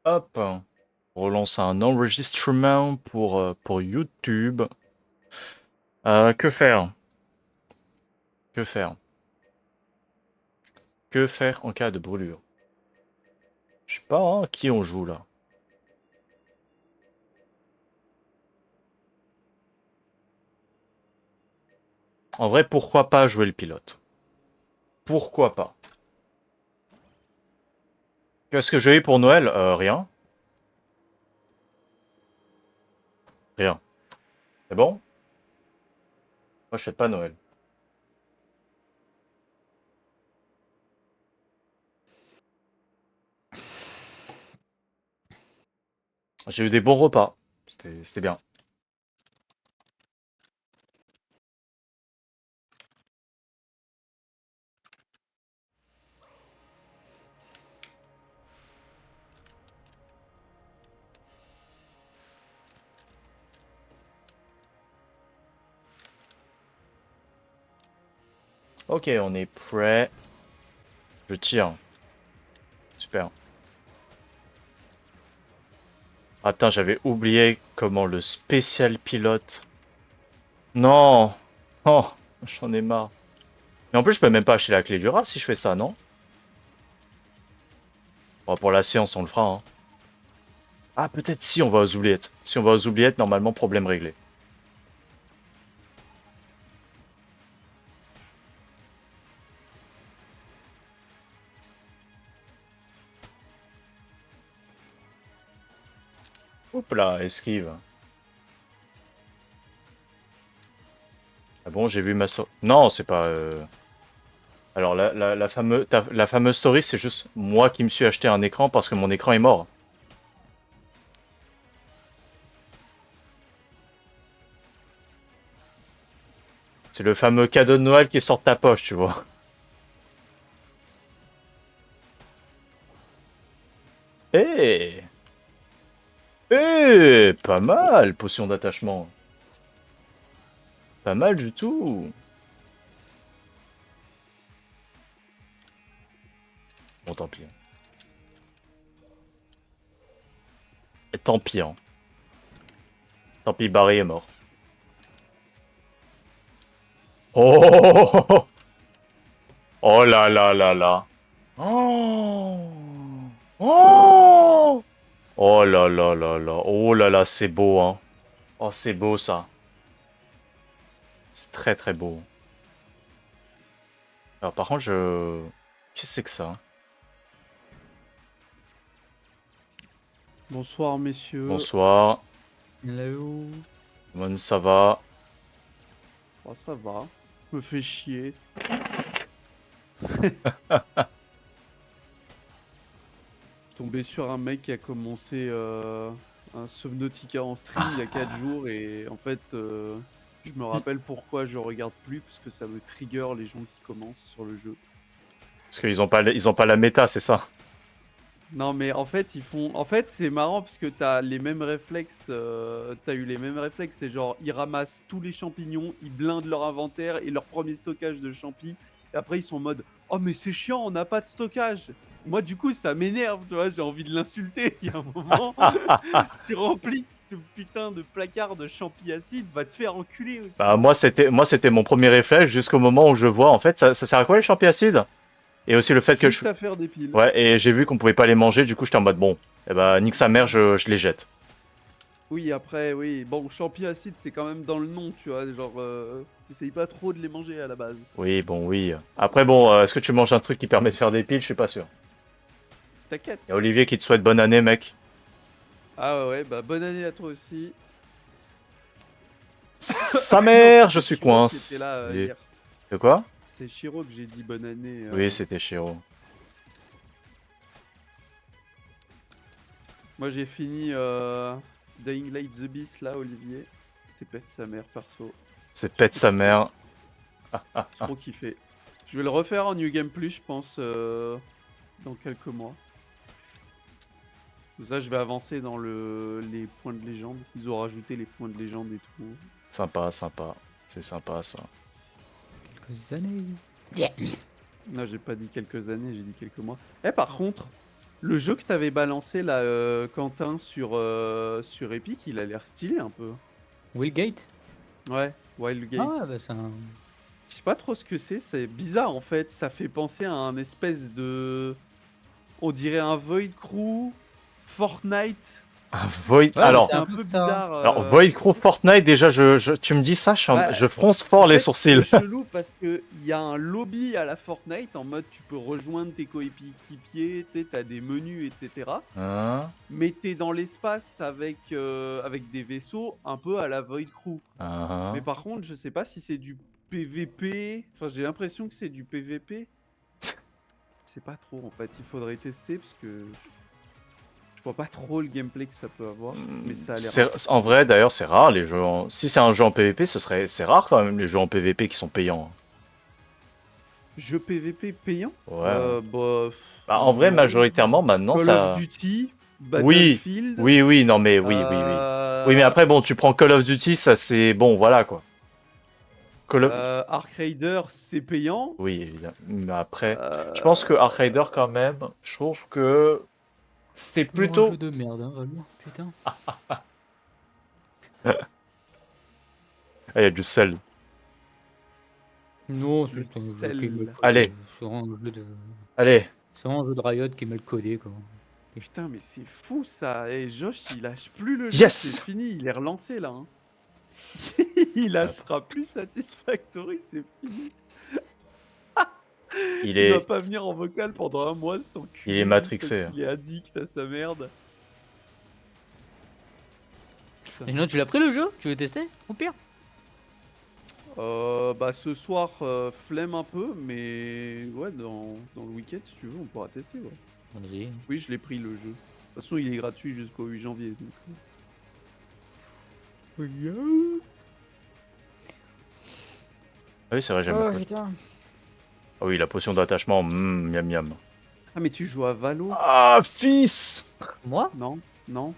Hop, on relance un enregistrement pour YouTube. Que faire? Que faire? Que faire en cas de brûlure? Je sais pas, hein, qui on joue là? En vrai, pourquoi pas jouer le pilote? Pourquoi pas? Qu'est-ce que j'ai eu pour Noël? Rien. Rien. C'est bon? Moi, je fête pas Noël. J'ai eu des bons repas. C'était bien. Ok, on est prêt. Je tire. Super. Attends, j'avais oublié comment le spécial pilote. Non! Oh, j'en ai marre. Mais en plus, je peux même pas acheter la clé du rat si je fais ça, non? Bon, pour la séance, on le fera, hein. Ah, peut-être si on va aux oubliettes. Si on va aux oubliettes, normalement, problème réglé. Hop là, esquive. Ah bon, j'ai vu ma Non, c'est pas... Alors, la fameuse story, c'est juste moi qui me suis acheté un écran parce que mon écran est mort. C'est le fameux cadeau de Noël qui sort de ta poche, tu vois. Eh! Eh! Pas mal, potion d'attachement. Pas mal du tout. Bon, tant pis. Et tant pis, hein. Tant pis, Barry est mort. Oh! Oh là là là là. Oh! Oh! Oh là là là là. Oh là là, c'est beau, hein. Oh, c'est beau, ça. C'est très très beau. Alors, par contre, je... Qu'est-ce que c'est que ça? Bonsoir messieurs. Bonsoir. Hello. Comment ça va? Oh, ça va. Je me fais chier. Tombé sur un mec qui a commencé un Subnautica en stream il y a 4 jours et en fait je me rappelle pourquoi je regarde plus parce que ça me trigger les gens qui commencent sur le jeu. Parce ils ont pas la méta, c'est ça? Non mais en fait ils font. En fait c'est marrant parce que t'as les mêmes réflexes. T'as eu les mêmes réflexes. C'est genre ils ramassent tous les champignons, ils blindent leur inventaire et leur premier stockage de champi. Et après ils sont en mode oh mais c'est chiant, on n'a pas de stockage. Moi du coup ça m'énerve, tu vois, j'ai envie de l'insulter. Il y a un moment, tu remplis tout putain de placard de champi acide, va te faire enculer Bah, aussi. moi, c'était mon premier réflexe jusqu'au moment où je vois, en fait, ça sert à quoi les champignons acides? Et aussi le fait que je... Juste à faire des piles. Ouais, et j'ai vu qu'on pouvait pas les manger, du coup, j'étais en mode, bon, eh bah, nique sa mère, je les jette. Oui, après, oui. Bon, champi acide, c'est quand même dans le nom, tu vois. Genre, t'essayes pas trop de les manger à la base. Oui, bon, oui. Après, bon, est-ce que tu manges un truc qui permet de faire des piles? Je suis pas sûr. Y a T'inquiète. Olivier qui te souhaite bonne année, mec. Ah ouais, ouais, bah bonne année à toi aussi. Sa Non, mère, je c'était suis Shiro qui était coince. là hier. De quoi? C'est Shiro que j'ai dit bonne année. Oui, c'était Shiro. Moi, j'ai fini Dying Light The Beast là, Olivier. C'était pète sa mère, perso. C'est J'ai pète trop sa kiffé. mère. Trop kiffé. Je vais le refaire en New Game Plus, je pense, dans quelques mois. Comme ça, je vais avancer dans les points de légende. Ils ont rajouté les points de légende et tout. Sympa, sympa. C'est sympa, ça. Quelques années. Non, j'ai pas dit quelques années, j'ai dit quelques mois. Eh, par contre, Le jeu que t'avais balancé là, Quentin, sur Epic, il a l'air stylé un peu. Willgate? Ouais, Ah ouais, Wildgate. bah c'est un. Je sais pas trop ce que c'est bizarre en fait, ça fait penser à un espèce de... On dirait un Void Crew, Fortnite. Un Void. Ouais, mais C'est c'est un un peu peu ça. bizarre. Alors Void Crew Fortnite, déjà, tu me dis ça, Bah, je fronce en fort les fait, c'est sourcils. chelou parce que il y a un lobby à la Fortnite en mode tu peux rejoindre tes coéquipiers, tu sais, t'as des menus, etc. Hein, Mais t'es dans l'espace avec des vaisseaux un peu à la Void Crew. Mais hein. par contre, je sais pas si c'est du PVP. Enfin, j'ai l'impression que c'est du PVP. C'est pas trop en fait, il faudrait tester parce que je vois pas trop le gameplay que ça peut avoir, mais ça a l'air En vrai, d'ailleurs, c'est rare les jeux. Si c'est un jeu en PvP, c'est rare quand même les jeux en PvP qui sont payants. jeu PVP payant. Ouais. Bah Bah, en vrai, non. majoritairement, maintenant, Call of ça. Duty, Oui, Battlefield, oui, non, mais oui, oui, oui. Oui, mais après, bon, tu prends Call of Duty, ça c'est bon, voilà quoi. Call of... Ark Raider, c'est payant. Oui, évidemment. Mais après, je pense que Ark Rider, Euh, quand même, je trouve que c'était Toujours un jeu plutôt. de merde, hein, vraiment. Putain. Ah, il y a du sel. Non, c'est le juste un jeu qui est mal sel. codé. Allez, C'est vraiment un jeu de. allez. C'est vraiment un jeu de Riot qui est mal codé, quoi. Putain, mais c'est fou ça. Et Josh, il lâche plus le jeu, c'est Yes! fini, il est relancé là. Hein. Il lâchera plus Satisfactory, c'est fini. Il Il va est, pas venir en vocal pendant un mois, cet il est enculé, parce matrixé. qu'il est addict à sa merde. Putain. Et non, tu l'as pris le jeu? Tu veux tester? Au pire. Bah ce soir, flemme un peu, mais ouais, dans le week-end, si tu veux, on pourra tester. Ouais. Vas-y. Oui, je l'ai pris le jeu. De toute façon, il est gratuit jusqu'au 8 janvier. Donc... Ah oui, c'est vrai, j'aime Oh beaucoup. putain. Ah oui, la potion d'attachement, miam miam. Ah, mais tu joues à Valo? Ah, fils! Moi? Non? Non?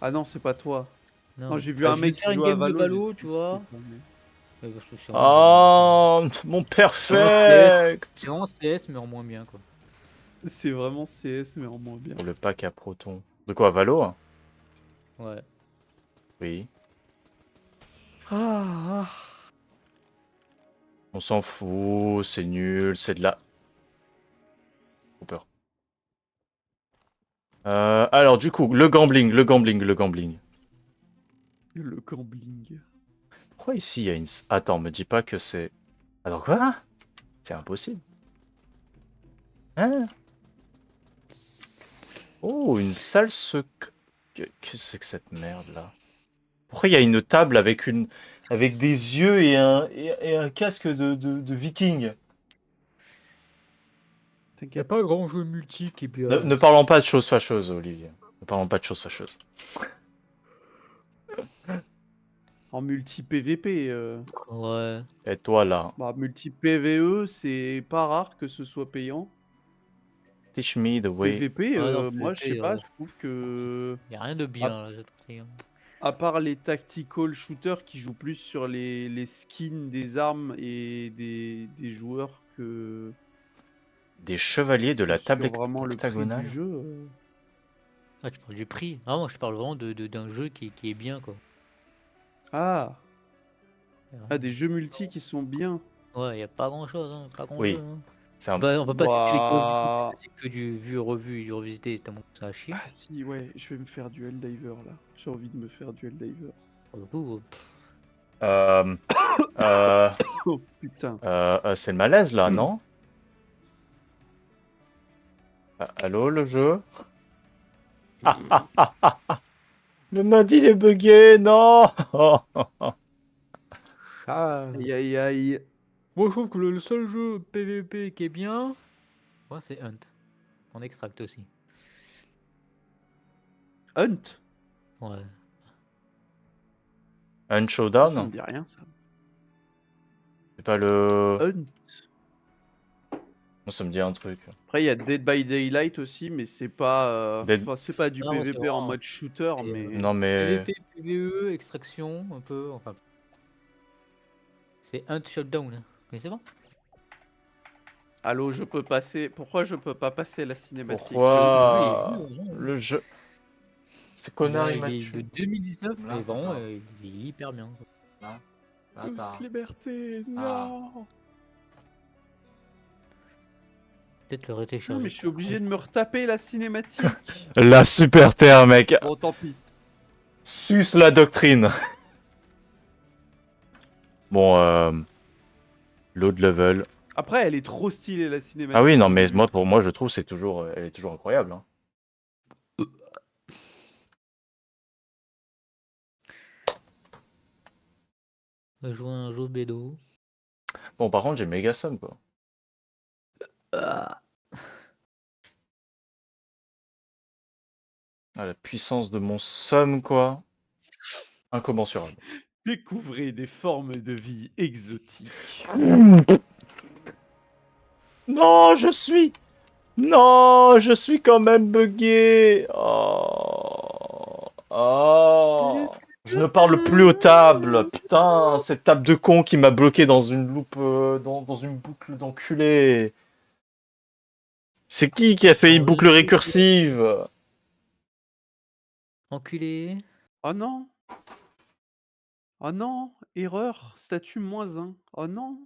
Ah non, c'est pas toi. Non, Non, mais j'ai vu bah, un je vais mec qui faire une joue à game de Valo. Valo, tu vois. Parce que c'est vraiment Oh, mon CS. perfect! C'est vraiment CS, mais en moins bien, quoi. C'est vraiment CS, mais en moins bien. Pour le pack à proton. De quoi, Valo? Hein? Ouais. Oui. Ah, On s'en fout, c'est nul, c'est de la... Trop peur. Alors, du coup, le gambling, le gambling, le gambling. le gambling. Pourquoi ici, il y a une... Attends, me dis pas que c'est... Alors quoi? C'est impossible. Hein? Oh, une salle secrète. Qu'est-ce que c'est que cette merde-là? Pourquoi il y a une table avec des yeux et un casque de viking? Y a T'inquiète. pas grand jeu multi qui est bien. Ne parlons pas de choses fâcheuses, Olivier. Ne parlons pas de choses fâcheuses. En multi PVP. Ouais. Et toi, là, Bah, multi PVE, c'est pas rare que ce soit payant. teach me the way. PVP, Ouais, non, moi je sais PvP, pas, je trouve que. y a rien de À, bien là, j'ai trouvé. à part les tactical shooters qui jouent plus sur les skins des armes et des joueurs Des chevaliers de que la table sur vraiment le prix du octagonale. jeu. Ah, tu parles du prix? Ah, moi je parle vraiment d'un jeu qui est bien, quoi. Ah, Y a ah, rien. des jeux multi qui sont bien. Ouais, y a pas grand chose, hein, pas grand jeu. Oui, Hein. c'est un... Bah, on va pas citer les Call of Duty, parce Bah. que c'est que du vu, revu et revisité, tellement que ça a chier. Ah si, ouais, je vais me faire du Helldiver là. J'ai envie de me faire du Helldiver. Pour le coup, Euh, euh, Oh putain. c'est le malaise, là, non? Allô, le jeu? Le mode, il est bugué, non! Aïe aïe aïe. moi je trouve que le seul jeu PVP qui est bien, ouais, c'est Hunt. En extract aussi. Hunt? Ouais. Un Ah, ça me showdown? dit rien ça. C'est pas le... Hunt. Moi, ça me dit un truc. Après, il y a Dead by Daylight aussi, mais c'est pas. Dead... Enfin, c'est pas du Ah, moi c'est PVP en vraiment mode shooter, c'est, mais. Non, mais... PVP, PVE, extraction, un peu, enfin. C'est Hunt Shutdown. Hein. Mais c'est bon? Allô, je peux passer. Pourquoi je peux pas passer la cinématique? Pourquoi Le jeu est nul, le jeu... C'est connard, il il m'a est de tué. 2019 Là, et vraiment, d'accord. il est hyper bien. Là, là, Tous t'as. liberté, Ah. non. Peut-être le Non, retélécharger. mais je suis obligé de me retaper la cinématique. La super terre, mec. Bon, tant pis. Suce la doctrine. Bon, load level. Après, elle est trop stylée la cinématique. Ah oui, non, au mais début. moi, pour moi, je trouve c'est toujours, elle est toujours incroyable. Hein. On va jouer un jeu bédo. Bon, par contre, j'ai méga somme, quoi. Ah, la puissance de mon somme, quoi. Incommensurable. Découvrez des formes de vie exotiques. Non, je suis... Non, je suis quand même bugué. Oh. Oh. Je ne parle plus aux tables. Putain, cette table de con qui m'a bloqué dans une loupe, dans une boucle d'enculé. C'est qui a fait une boucle récursive? Enculé. Oh non. Oh non. Erreur. Statut -1. Oh non.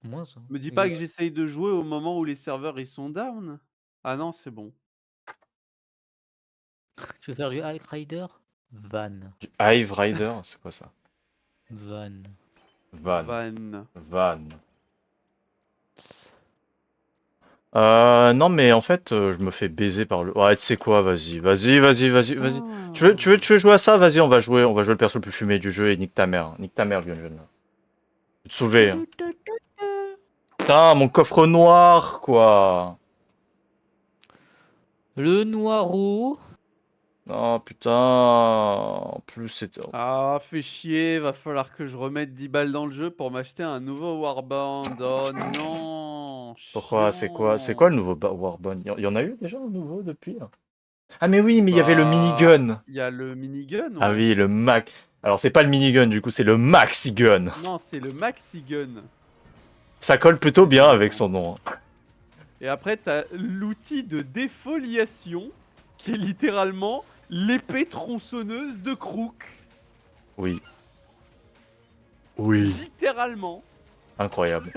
Moins ça. Me dis pas que j'essaye de jouer au moment où les serveurs ils sont down. Ah non, c'est bon. Tu veux faire du High Rider? Van. Du Hive Rider, c'est quoi ça? Van. Van. Van. Van. Non, mais en fait, je me fais baiser par le... Ouais, tu sais quoi, vas-y. Ah. Tu veux jouer à ça? Vas-y, on va jouer le perso le plus fumé du jeu et nique ta mère. Nique ta mère, Lionel. Je vais te sauver. Hein. Putain, mon coffre noir, quoi. Le Noiro. Non, putain. En plus, c'était... Ah, fait chier, va falloir que je remette 10 balles dans le jeu pour m'acheter un nouveau Warband. Oh non, Pourquoi? C'est quoi chiant. le nouveau Warband? Il y en a eu déjà un nouveau depuis? Ah, mais oui, mais il y avait le minigun. Il y a le minigun, Ah ouais. oui, le Mac. Alors, c'est pas le minigun, du coup, c'est le Maxi Gun. Non, c'est le Maxi Gun. Ça colle plutôt bien avec son nom. Hein. Et après, t'as l'outil de défoliation, qui est littéralement l'épée tronçonneuse de Crook. Oui. Oui. Littéralement. Incroyable.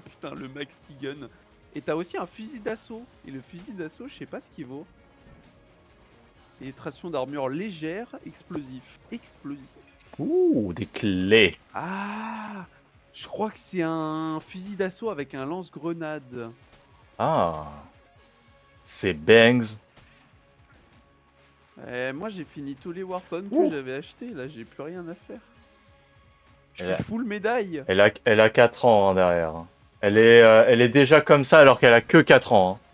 Putain, le Maxi Gun. Et t'as aussi un fusil d'assaut. Et le fusil d'assaut, je sais pas ce qu'il vaut. Pénétration d'armure légère, explosif. Explosif. Ouh, des clés. Ah, je crois que c'est un fusil d'assaut avec un lance-grenade. Ah. C'est Bangs. Moi, j'ai fini tous les Warpons Ouh. que j'avais achetés. Là, j'ai plus rien à faire. Je Elle a- suis full médaille. Elle a 4 ans hein, derrière. Elle est déjà comme ça alors qu'elle a que 4 ans. Hein.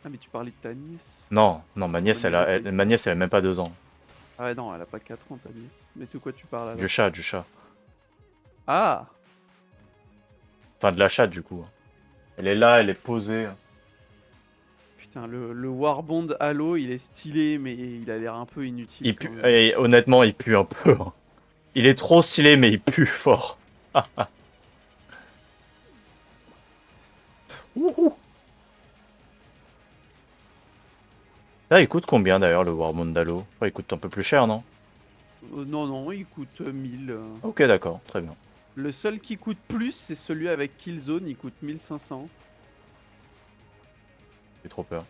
Ah, mais tu parlais de ta nièce. Non, ma nièce, ma nièce, elle a même pas 2 ans. Ah ouais, non, elle a pas 4 ans, ta nièce. Mais de quoi tu parles alors? Du chat. Ah, Enfin, de la chatte, du coup. Elle est là, elle est posée. putain, le Warbond Halo, il est stylé, mais il a l'air un peu inutile. Il quand pue, même. et honnêtement, il pue un peu. Hein. Il est trop stylé, mais il pue fort. Ouhou. Là, il coûte combien d'ailleurs le Warband Halo? Je crois qu'il coûte un peu plus cher, non? Non, non, il coûte 1000. Ok, d'accord, très bien. Le seul qui coûte plus, c'est celui avec Killzone, il coûte 1500. J'ai trop peur.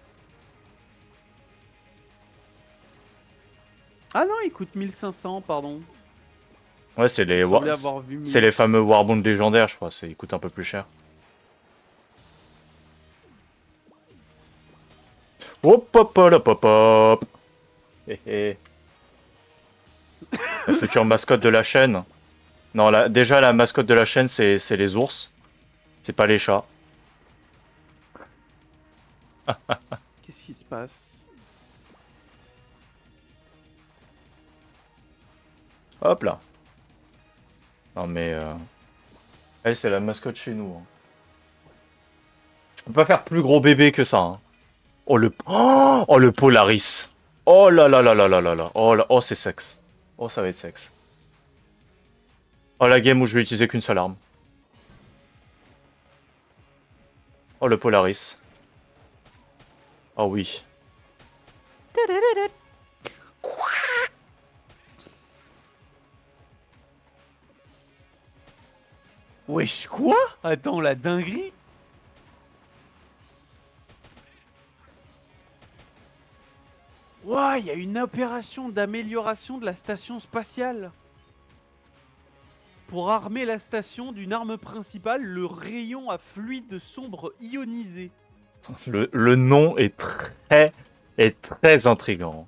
Ah non, il coûte 1500, pardon. Ouais, c'est les, Il me semblait avoir vu c'est 1000. les fameux Warband légendaires, je crois. Ils coûtent un peu plus cher. Hop hop hop hop hop. Hé hé. La future mascotte de la chaîne. Non, déjà la mascotte de la chaîne c'est les ours. C'est pas les chats. Qu'est-ce qui se passe? Hop là. Non mais... Elle c'est la mascotte chez nous. Hein. Je peux pas faire plus gros bébé que ça. Hein. Oh le Polaris. Oh là là là là là là là. Oh c'est sexe. Oh ça va être sexe. Oh, la game où je vais utiliser qu'une seule arme. Oh, le Polaris. Oh oui. Wesh, quoi? Attends, la dinguerie? Ouah, il y a une opération d'amélioration de la station spatiale. Pour armer la station d'une arme principale, le rayon à fluide sombre ionisé. Le nom est très intriguant.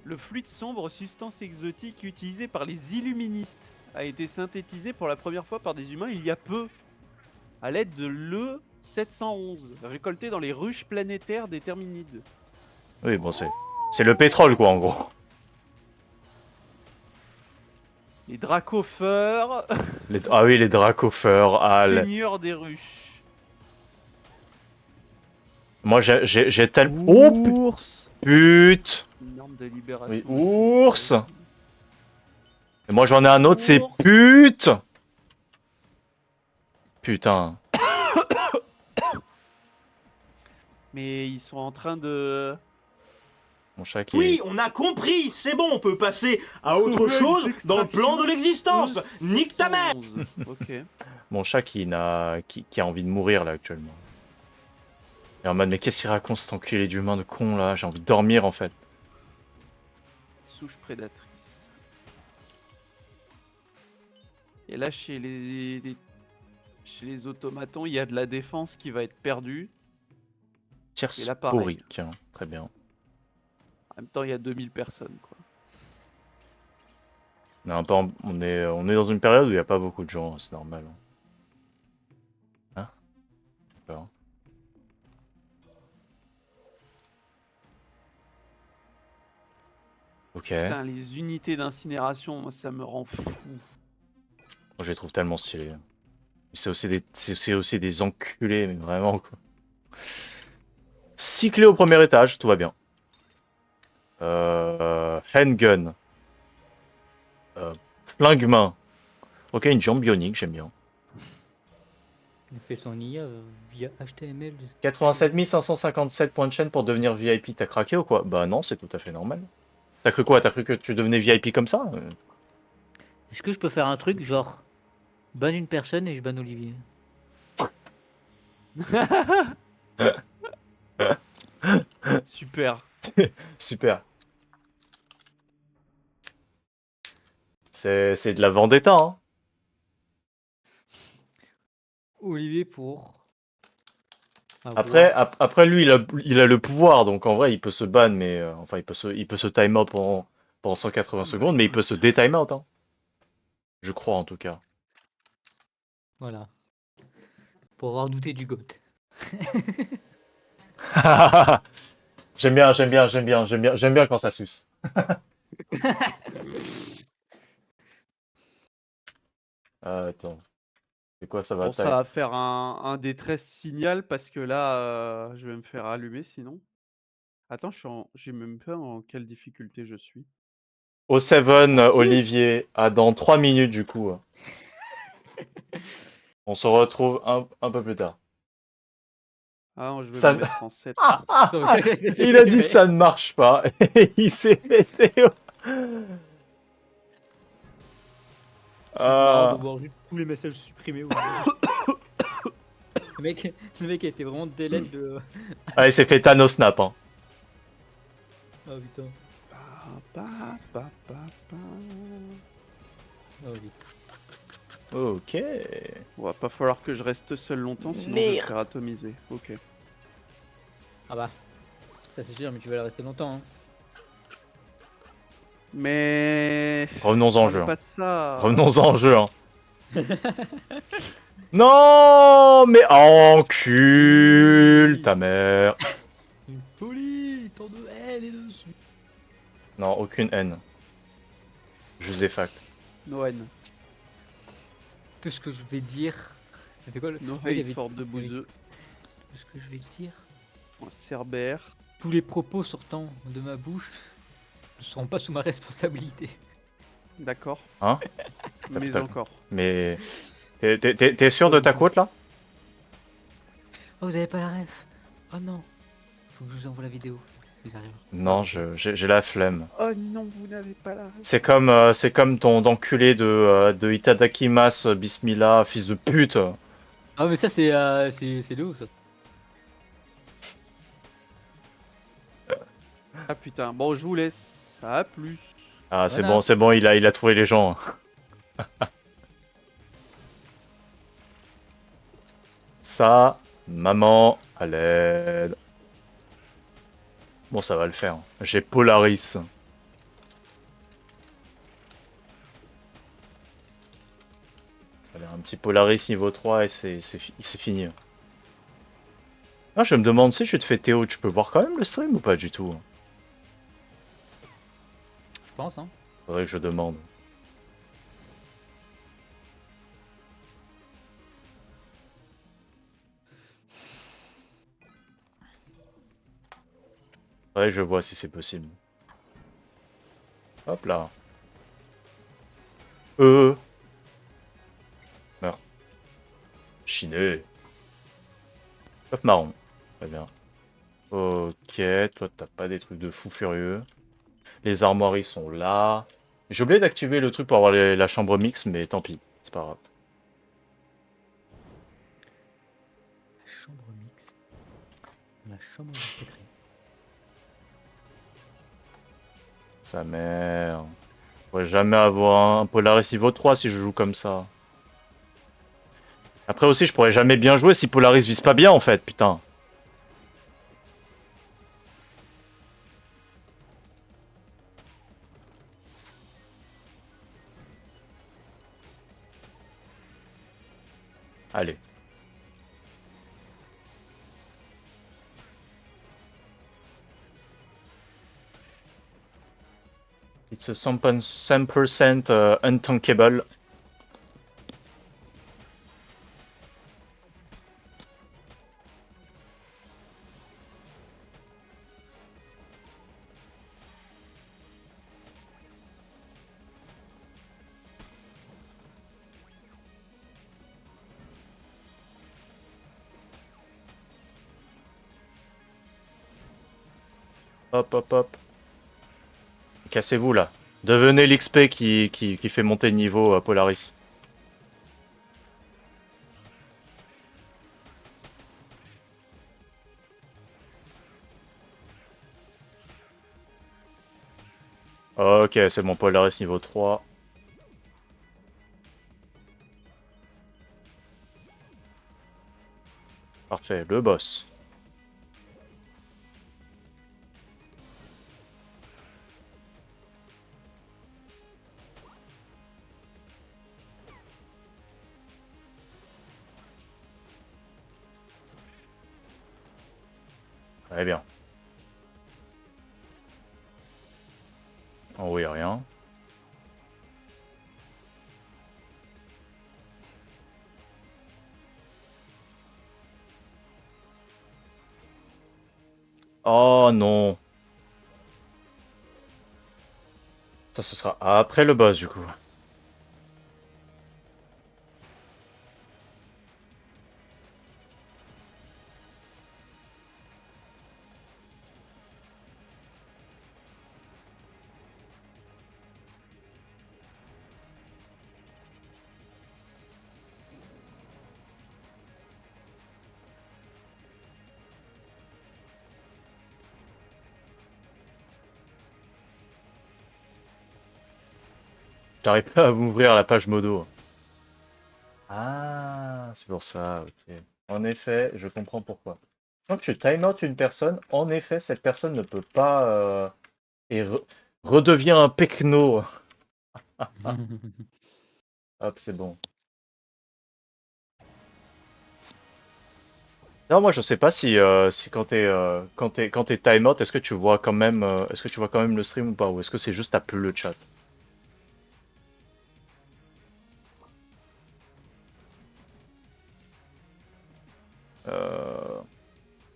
Le fluide sombre, substance exotique utilisée par les illuministes, a été synthétisé pour la première fois par des humains il y a peu, à l'aide de l'E711, récolté dans les ruches planétaires des Terminides. Oui, bon, c'est le pétrole, quoi, en gros. Les Dracopheurs, Ah oui, les Dracopheurs. Ah, seigneurs des ruches. moi, j'ai tellement... Oh, Ours. pute. Une arme de libération. Oui, ours. Et moi, j'en ai un autre, c'est Ours. pute. Putain. Mais ils sont en train de... Mon chat qui Oui, on a compris, c'est bon, on peut passer à autre Ouais, chose une dans le plan de l'existence. extraction Nique ta mère. E711. Ok. Mon chat qui a envie de mourir, là, actuellement. Et en mode, mais qu'est-ce qu'il raconte, cet enculé d'humain de con, là? J'ai envie de dormir, en fait. Souche prédatrice. Et là, chez les automatons, il y a de la défense qui va être perdue. Tir Et là, pareil. sporique. Hein, très bien. En même temps, il y a 2000 personnes, quoi. On est dans une période où il n'y a pas beaucoup de gens, c'est normal. Hein? D'accord. Ok. Putain, les unités d'incinération, moi, ça me rend fou. Moi, je les trouve tellement stylés. C'est aussi des enculés, mais vraiment, quoi. 6 clés au premier étage, tout va bien. Handgun. Flingue-main. Ok, une jambe bionique, j'aime bien. Il fait son IA via HTML. 87 557 points de chaîne pour devenir VIP, t'as craqué ou quoi? Bah non, c'est tout à fait normal. T'as cru quoi? T'as cru que tu devenais VIP comme ça? Est-ce que je peux faire un truc genre banne une personne et je banne Olivier? Super. Super. C'est de la vendetta, hein. Olivier pour. Après lui, il a le pouvoir, donc en vrai, il peut se ban, mais enfin, il peut se time out pendant 180 secondes, mais il peut se dé-time out, hein. Je crois en tout cas. Voilà. Pour avoir douté du GOAT. J'aime bien quand ça suce. Attends. C'est quoi ça va Bon, ça va faire un détresse signal parce que là, je vais me faire allumer sinon. Attends, j'ai même pas en quelle difficulté je suis. O7, En 10. Olivier, dans 3 minutes du coup. On se retrouve un peu plus tard. Ah non, je vais Ça- me mettre en 7. Il a dit ça ne marche pas. Et il s'est pété. C'est marrant de voir juste tous les messages supprimés. le mec a été vraiment délai de. Ah, il s'est fait Thanos snap. Hein. Oh putain. Oh, vite. Ok. Va pas falloir que je reste seul longtemps, sinon je vais me faire atomiser. Ok. Ah bah. Ça c'est sûr, mais tu vas rester longtemps. Hein. Mais... Revenons-en en parle jeu. pas de ça. Revenons-en en jeu. Hein. Non, mais encule ta mère. Une folie. Tant de haine et dessus. Non, aucune haine. Juste des facts. Noël. Tout ce que je vais dire. C'était quoi le. No Ouais, il y hate avait- for de bouseux. Tout ce que je vais dire. Un cerbère. Tous les propos sortant de ma bouche ne seront pas sous ma responsabilité. d'accord. Hein? Mais putain. encore. Mais t'es sûr de ta quote là? Oh, vous avez pas la ref. Oh non. Faut que je vous envoie la vidéo. Ils arrivent. Non, j'ai la flemme. Oh non, vous n'avez pas la ref. C'est comme ton enculé de Itadakimas, Bismillah, fils de pute. Ah, mais ça, c'est Léo, ça. Ah putain, bon, je vous laisse. À plus. Ah, c'est Voilà. bon, il a trouvé les gens. Ça, maman, à l'aide. Bon, ça va le faire. J'ai Polaris. Allez, un petit Polaris niveau 3 et c'est fini. Ah, je me demande si je te fais Théo, tu peux voir quand même le stream ou pas du tout? Je pense, hein. Faudrait que je demande. Ouais, je vois si c'est possible. Hop là. Meurs. Chiné. Hop marron. Très bien. Ok, toi t'as pas des trucs de fou furieux. Les armoiries sont là. J'ai oublié d'activer le truc pour avoir la chambre mixte, mais tant pis. C'est pas grave. La chambre mixte. La chambre secrète. Sa mère. Je pourrais jamais avoir un Polaris niveau 3 si je joue comme ça. Après aussi, je pourrais jamais bien jouer si Polaris vise pas bien en fait, putain. Allez. It's a 100% untankable. Hop, hop, hop. Cassez-vous là. Devenez l'XP qui fait monter le niveau à Polaris. Ok, c'est bon, Polaris niveau 3. Parfait, le boss. Très bien. En haut, il a rien. Oh non. Ça, ce sera après le boss, du coup. J'arrive pas à m'ouvrir la page modo. Ah, c'est pour ça, ok. En effet, je comprends pourquoi. Quand tu time out une personne, en effet, cette personne ne peut pas et redevient un pecno. Hop, c'est bon. Non, moi je sais pas si quand t'es time out, est-ce que tu vois quand même le stream ou pas, ou est-ce que c'est juste t'as plus le chat.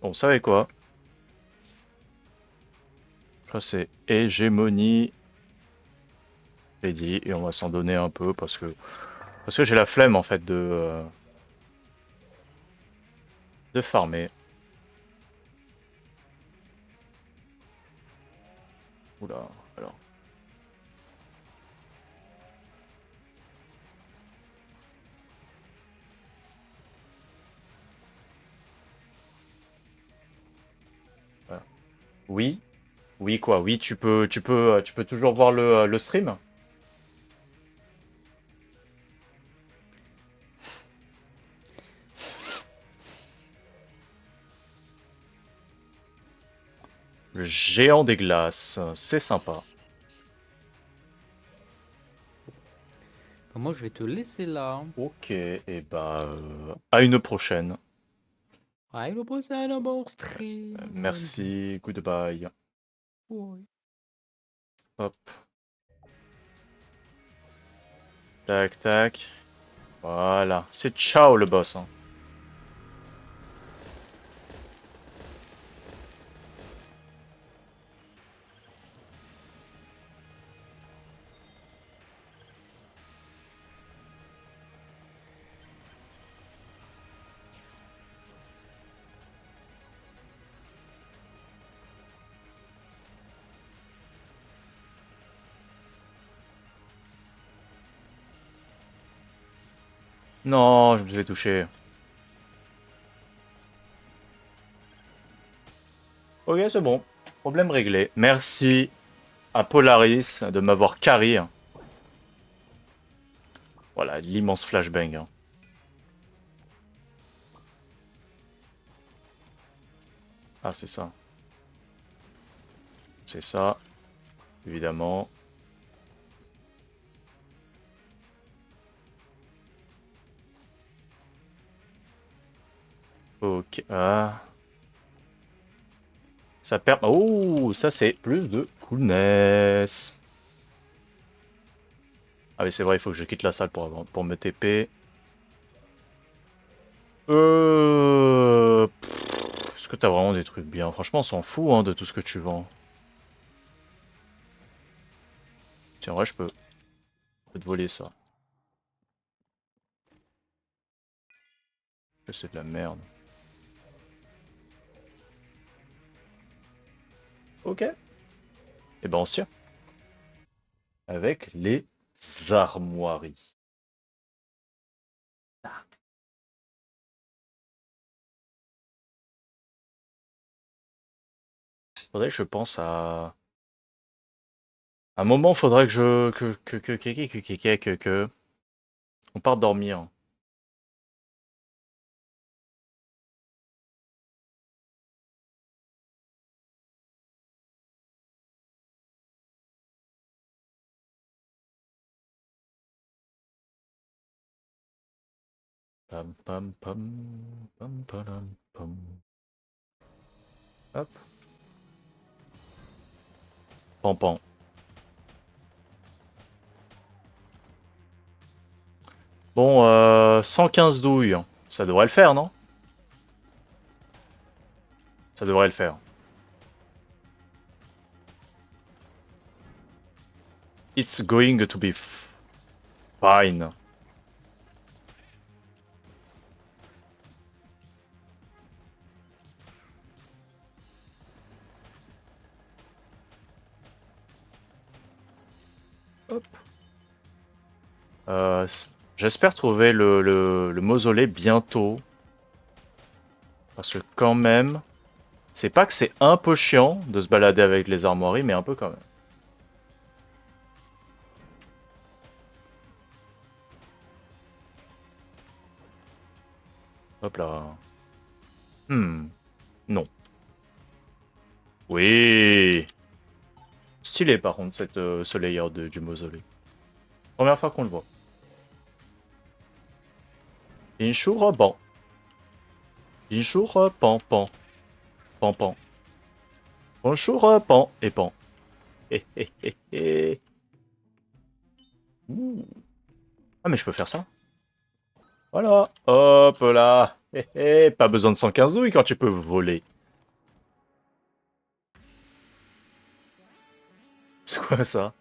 Bon, vous savez quoi? Ça c'est hégémonie. crédit et on va s'en donner un peu parce que j'ai la flemme en fait de farmer. Oula, alors. Voilà. Oui, oui quoi, oui tu peux toujours voir le stream. Le géant des glaces, c'est sympa. Moi, je vais te laisser là. Ok, et bah à une prochaine. Ouais, le prochain, bon stream. Merci, goodbye. Ouais. Hop. Tac, tac. Voilà. C'est ciao le boss. Hein. Non, je me suis fait toucher. Ok, c'est bon. Problème réglé. Merci à Polaris de m'avoir carry. Voilà, l'immense flashbang. Hein. Ah, c'est ça. C'est ça, évidemment. Ok. Ah. Ça perd... Oh, ça c'est plus de coolness. Ah oui, c'est vrai, il faut que je quitte la salle pour me TP. Est-ce que t'as vraiment des trucs bien? Franchement, on s'en fout hein, de tout ce que tu vends. Tiens, en vrai, je peux te voler ça. C'est de la merde. Ok. Et ben on s'y tient. Avec les armoiries. Faudrait que je pense à... Un moment, faudrait que je... On parte dormir. Pam pam pam pam pam pam. Hop. Pan pan. Bon, 115 douilles. Ça devrait le faire, non? Ça devrait le faire. It's going to be fine. Hop. J'espère trouver le mausolée bientôt. Parce que quand même... C'est pas que c'est un peu chiant de se balader avec les armoiries, mais un peu quand même. Hop là. Non. Oui. Stylé par contre ce layer du mausolée. Première fois qu'on le voit. Inchou ban. Inchou pan pan. Pan pan. Bonjour pan et pan. Hé hé hé hé. Ouh. Ah mais je peux faire ça. Voilà. Hop là. Hé hé. Pas besoin de 115 douilles quand tu peux voler. C'est quoi ça?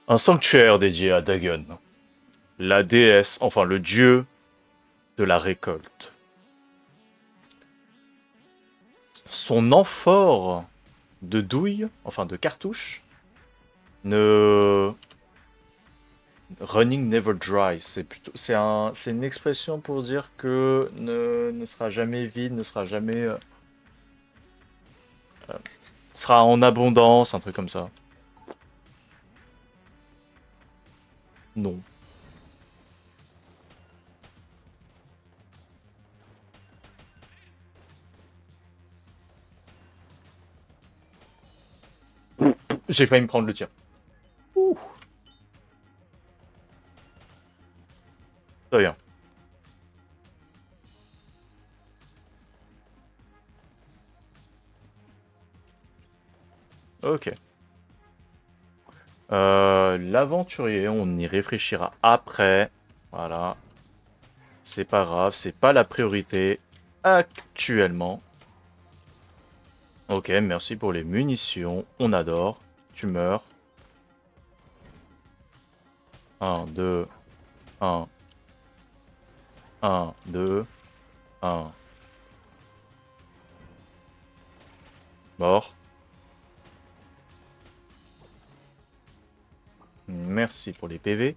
Un sanctuaire dédié à Dagon, la déesse, enfin le dieu de la récolte. Son amphore de douille, enfin de cartouche, ne... Running never dry, c'est une expression pour dire que ne sera jamais vide, ne sera jamais... sera en abondance, un truc comme ça. Non. J'ai failli me prendre le tir. Ouh. Très bien. Ok. L'aventurier, on y réfléchira après. Voilà. C'est pas grave, c'est pas la priorité actuellement. Ok, merci pour les munitions. On adore. Tu meurs. 1, 2, 1, 1, 2, 1. Mort. Merci pour les PV.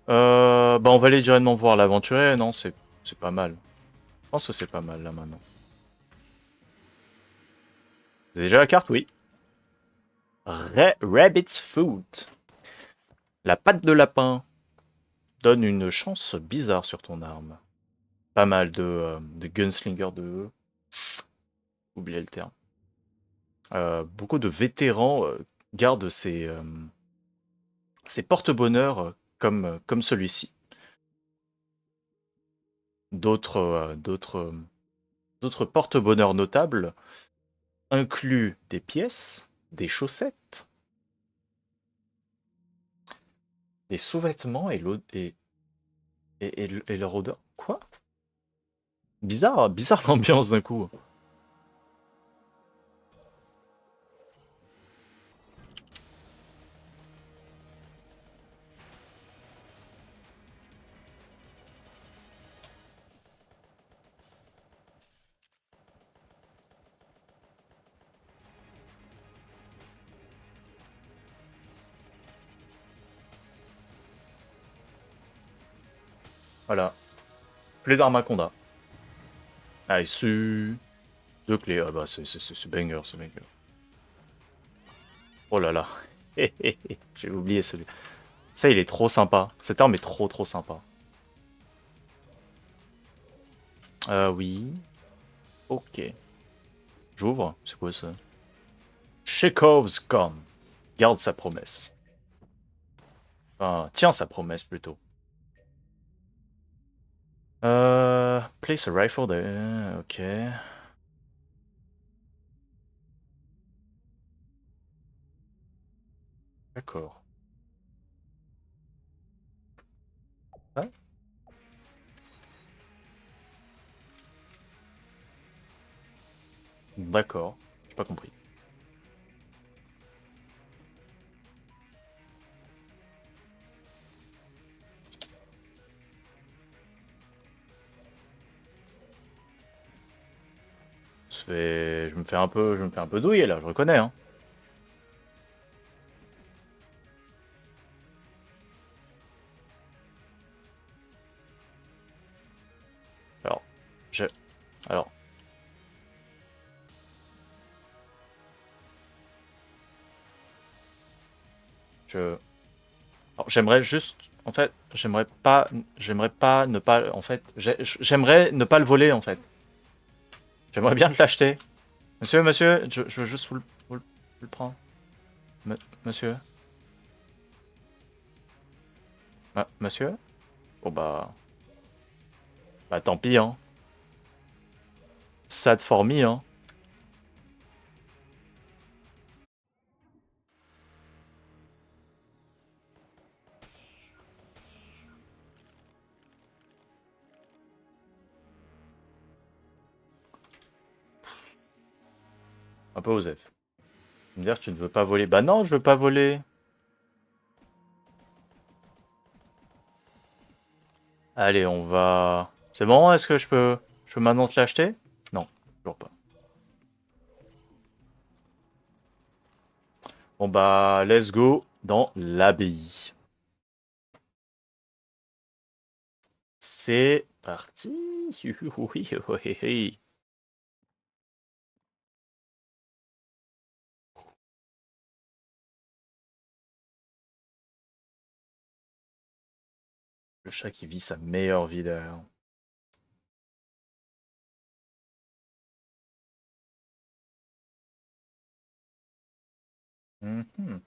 Bah on va aller directement voir l'aventurier. Non, c'est pas mal. Je pense que c'est pas mal là maintenant. Vous avez déjà la carte? Oui. Rabbit's Foot. La patte de lapin donne une chance bizarre sur ton arme. Pas mal de gunslinger de E. Oubliez le terme. Beaucoup de vétérans gardent ces porte-bonheur comme celui-ci. D'autres porte-bonheur notables incluent des pièces, des chaussettes, des sous-vêtements et leur odeur. Quoi? Bizarre l'ambiance d'un coup. Voilà. Clé d'Armaconda. Ah, su. Deux clés. Ah bah c'est banger, ce banger. Oh là là. J'ai oublié celui. Ça, il est trop sympa. Cette arme est trop sympa. Oui. Ok. J'ouvre. C'est quoi ça? Chekhov's gun. Garde sa promesse. Enfin, tiens sa promesse plutôt. Place a rifle there. Ok. D'accord. Hein? D'accord. J'ai pas compris. Je me fais un peu douiller là, je reconnais hein. Alors, alors, alors, j'aimerais juste, en fait, j'aimerais pas ne pas, en fait, j'aimerais ne pas le voler en fait. J'aimerais bien te l'acheter. Monsieur, je veux juste vous le prendre. Monsieur. Monsieur? Bon bah tant pis hein. Sad for me hein. Un peu Osef. Me dire tu ne veux pas voler. Bah non, je veux pas voler. Allez, on va... C'est bon, est-ce que je peux maintenant te l'acheter? Non, toujours pas. Bon bah, let's go dans l'abbaye. C'est parti. Oui, oui, oui. Le chat qui vit sa meilleure vie derrière. Mhm.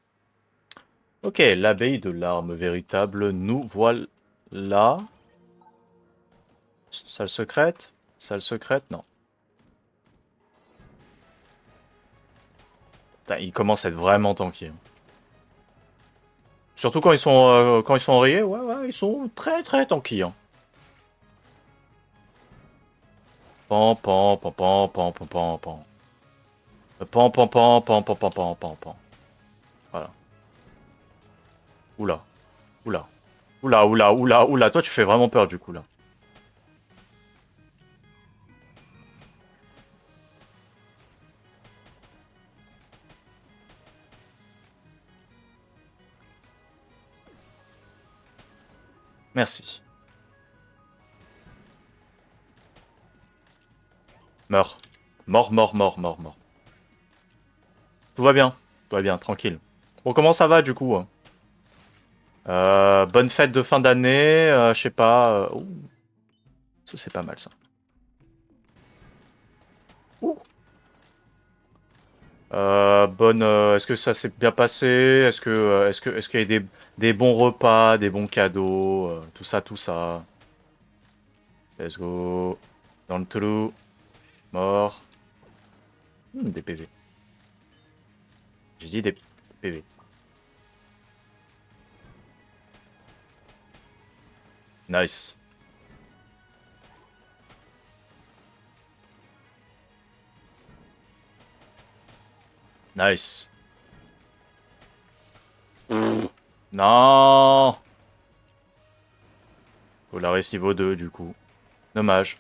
Ok, l'abbaye de l'arme véritable, nous voilà. Salle secrète? Salle secrète? Non. Putain, il commence à être vraiment tanky, hein. Surtout quand ils sont enrayés, ouais, ouais, ils sont très très tanky, hein. Pan, pan, pan, pan, pan, pan, pan, pan. Pan, pan, pan, pan, pan, pan, pan, pan, pan. Voilà. Oula. Oula. Oula, oula, oula, oula. Toi, tu fais vraiment peur, du coup, là. Merci. Meurs. Mort, mort, mort, mort, mort. Tout va bien. Tout va bien, tranquille. Bon, comment ça va, du coup? Bonne fête de fin d'année, je sais pas. Ouh. Ça, c'est pas mal, ça. Ouh. Bonne. Est-ce que ça s'est bien passé? Est-ce qu'il y a des bons repas, des bons cadeaux, tout ça, tout ça. Let's go. Dans le trou. Mort. Des PV. J'ai dit des PV. Nice. Nice. Non. Polaris niveau 2 du coup. Dommage.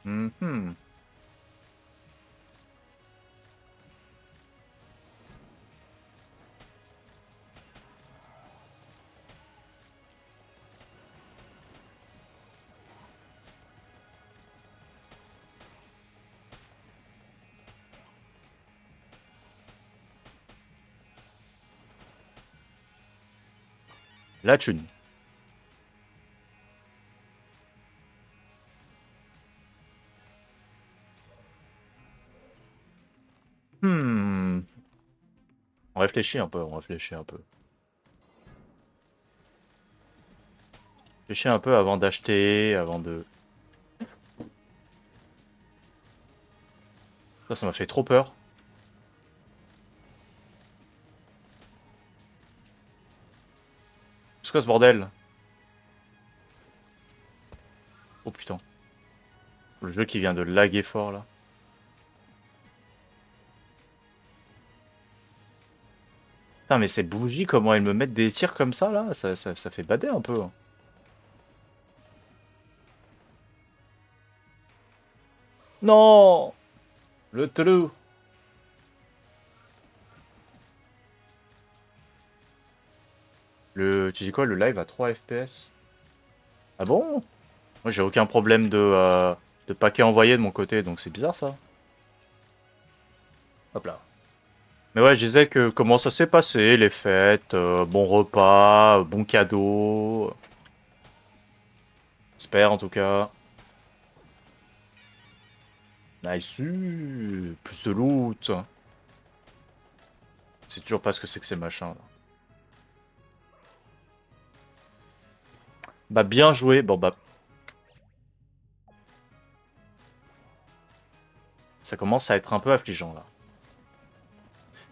Mhm. La thune. Hmm. On réfléchit un peu, on réfléchit un peu. Réfléchis un peu avant d'acheter, avant de... Ça m'a fait trop peur. C'est quoi ce bordel? Oh putain. Le jeu qui vient de laguer fort là. Putain mais ces bougies, comment elles me mettent des tirs comme ça là, ça fait bader un peu, hein. Non. Le trou. Tu dis quoi, le live à 3 FPS? Ah bon? Moi j'ai aucun problème de paquet envoyé de mon côté, donc c'est bizarre ça. Hop là. Mais ouais, je disais que comment ça s'est passé, les fêtes, bon repas, bon cadeau. J'espère en tout cas. Nice, plus de loot. C'est toujours pas ce que c'est que ces machins là. Bah bien joué, bon bah... Ça commence à être un peu affligeant là.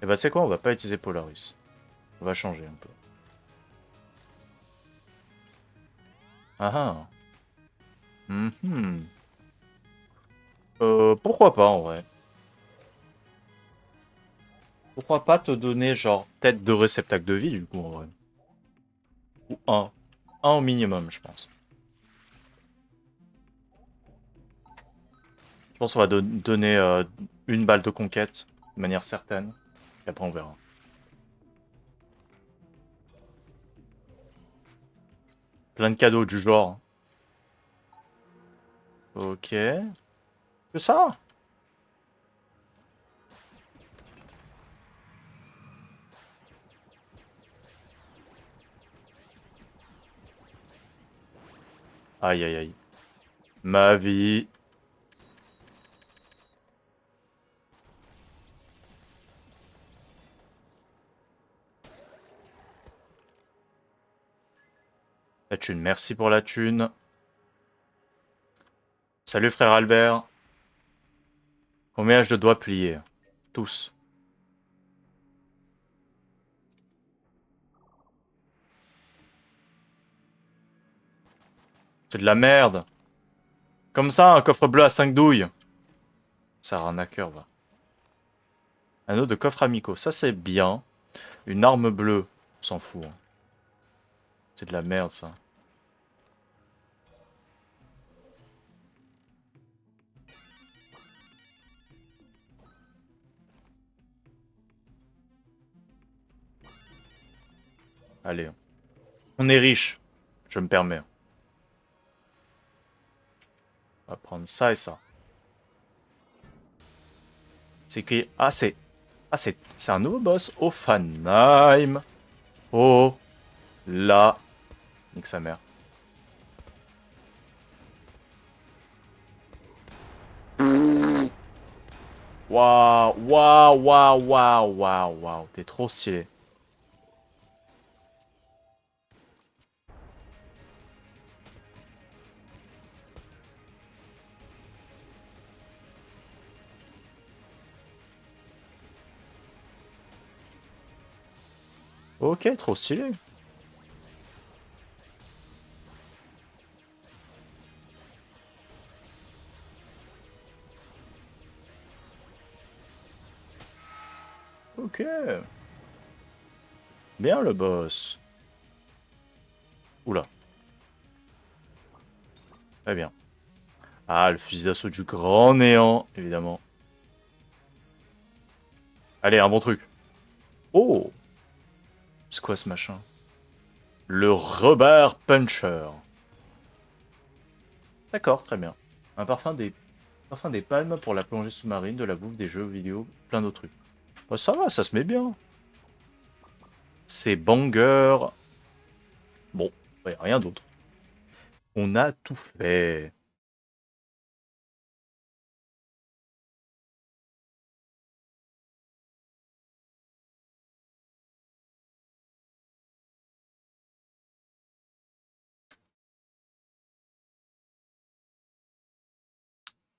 Et bah tu sais quoi, on va pas utiliser Polaris. On va changer un peu. Ah ah. Mhm. Pourquoi pas en vrai. Pourquoi pas te donner genre peut-être 2 réceptacles de vie du coup en vrai. Ou un. Un au minimum, je pense. Je pense qu'on va donner une balle de conquête de manière certaine. Et après on verra. Plein de cadeaux du genre. Ok. Que ça? Aïe aïe aïe. Ma vie. La thune, merci pour la thune. Salut frère Albert. Combien je dois plier? Tous. C'est de la merde. Comme ça, un coffre bleu à 5 douilles. Ça arnaqueur, va. Anneau de coffre amicaux. Ça, c'est bien. Une arme bleue. On s'en fout. Hein. C'est de la merde, ça. Allez. On est riche. Je me permets. On va prendre ça et ça. C'est écrit... Ah, c'est... Ah, c'est un nouveau boss. Ophanheim. Oh. Là. Nique sa mère. Waouh. Waouh. Waouh. Waouh. Waouh. Waouh. T'es trop stylé. Ok, trop stylé. Ok. Bien le boss. Oula. Très bien. Ah, le fusil d'assaut du grand néant, évidemment. Allez, un bon truc. Oh! C'est quoi ce machin? Le Rubber Puncher. D'accord, très bien. Un parfum des palmes pour la plongée sous-marine, de la bouffe, des jeux vidéo, plein d'autres trucs. Bah, ça va, ça se met bien. C'est banger. Bon, y a rien d'autre. On a tout fait.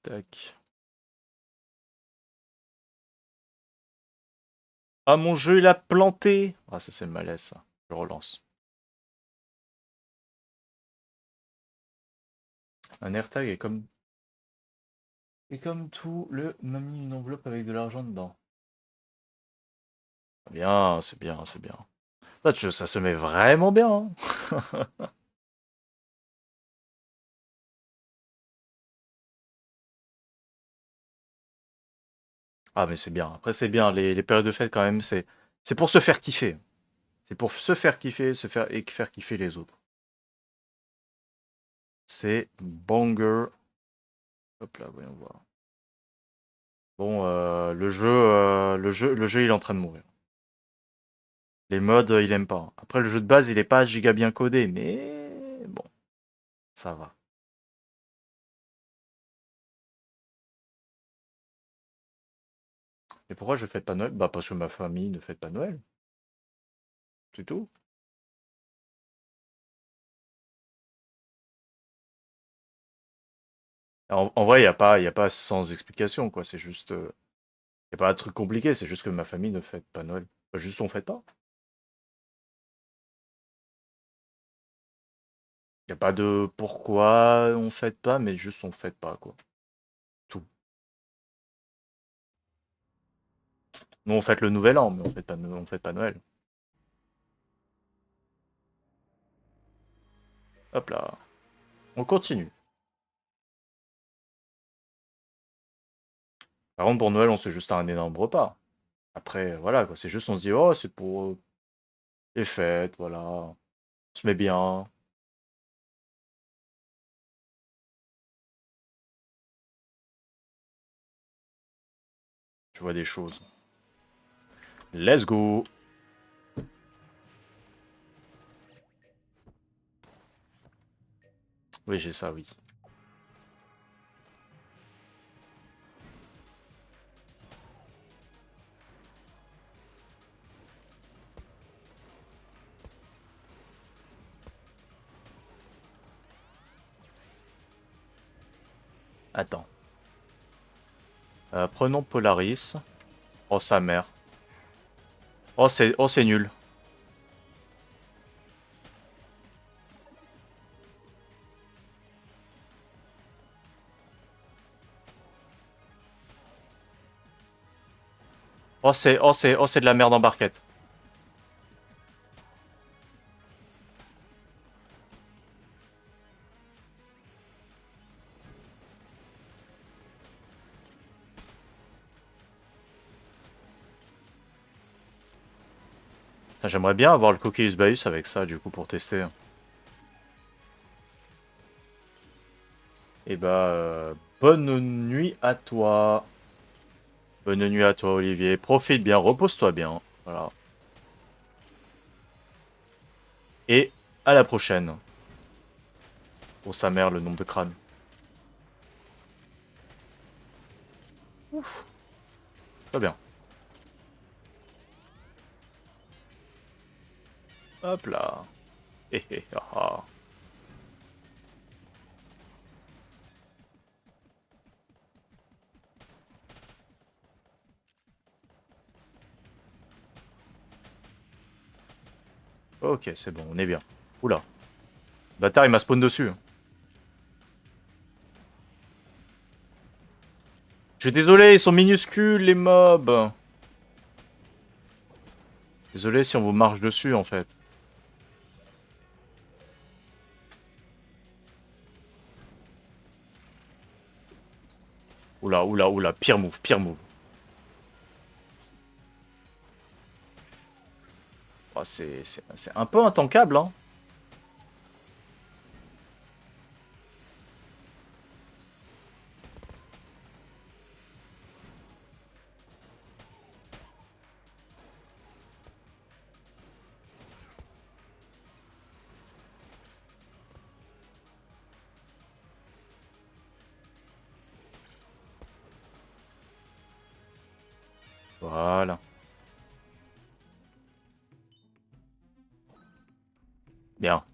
Tac. Ah, mon jeu, il a planté. Ah, ça, c'est le malaise, ça. Je relance. Un AirTag est comme... Et comme tout, le m'a mis une enveloppe avec de l'argent dedans. Bien, c'est bien, c'est bien. Ça se met vraiment bien. Hein. Ah, mais c'est bien. Après, c'est bien. Les périodes de fête, quand même, c'est pour se faire kiffer. C'est pour se faire kiffer, et faire kiffer les autres. C'est banger. Hop là, voyons voir. Bon, le jeu, il est en train de mourir. Les mods, il aime pas. Après, le jeu de base, il est pas giga bien codé, mais bon, ça va. Et pourquoi je fête pas Noël? Bah, parce que ma famille ne fête pas Noël. C'est tout. En vrai, il y a pas sans explication, quoi. C'est juste. Y a pas un truc compliqué, c'est juste que ma famille ne fête pas Noël. Bah, juste, on fête pas. Y a pas de pourquoi on fête pas, mais juste on fête pas, quoi. Tout. Nous, on fête le nouvel an, mais on fête pas Noël. Hop là. On continue. Par contre, pour Noël, on se fait juste un énorme repas. Après, voilà, quoi. C'est juste, on se dit, oh, c'est pour les fêtes, voilà. On se met bien. Je vois des choses. Let's go. Oui, j'ai ça, oui. Attends. Prenons Polaris. Oh, sa mère. Oh, c'est nul. Oh, c'est de la merde en barquette. J'aimerais bien avoir le Coquillus Baeus avec ça, du coup, pour tester. Et bah, bonne nuit à toi. Bonne nuit à toi, Olivier. Profite bien, repose-toi bien. Voilà. Et à la prochaine. Pour sa mère, le nombre de crânes. Ouf. Très bien. Hop là. Hé hé, ah ah. Ok, c'est bon, on est bien. Oula. Bâtard, il m'a spawn dessus. Je suis désolé, ils sont minuscules, les mobs. Désolé si on vous marche dessus, en fait. Oula, oula, oula. Pire move, pire move. Oh, c'est un peu intankable, hein. Voilà. Bien.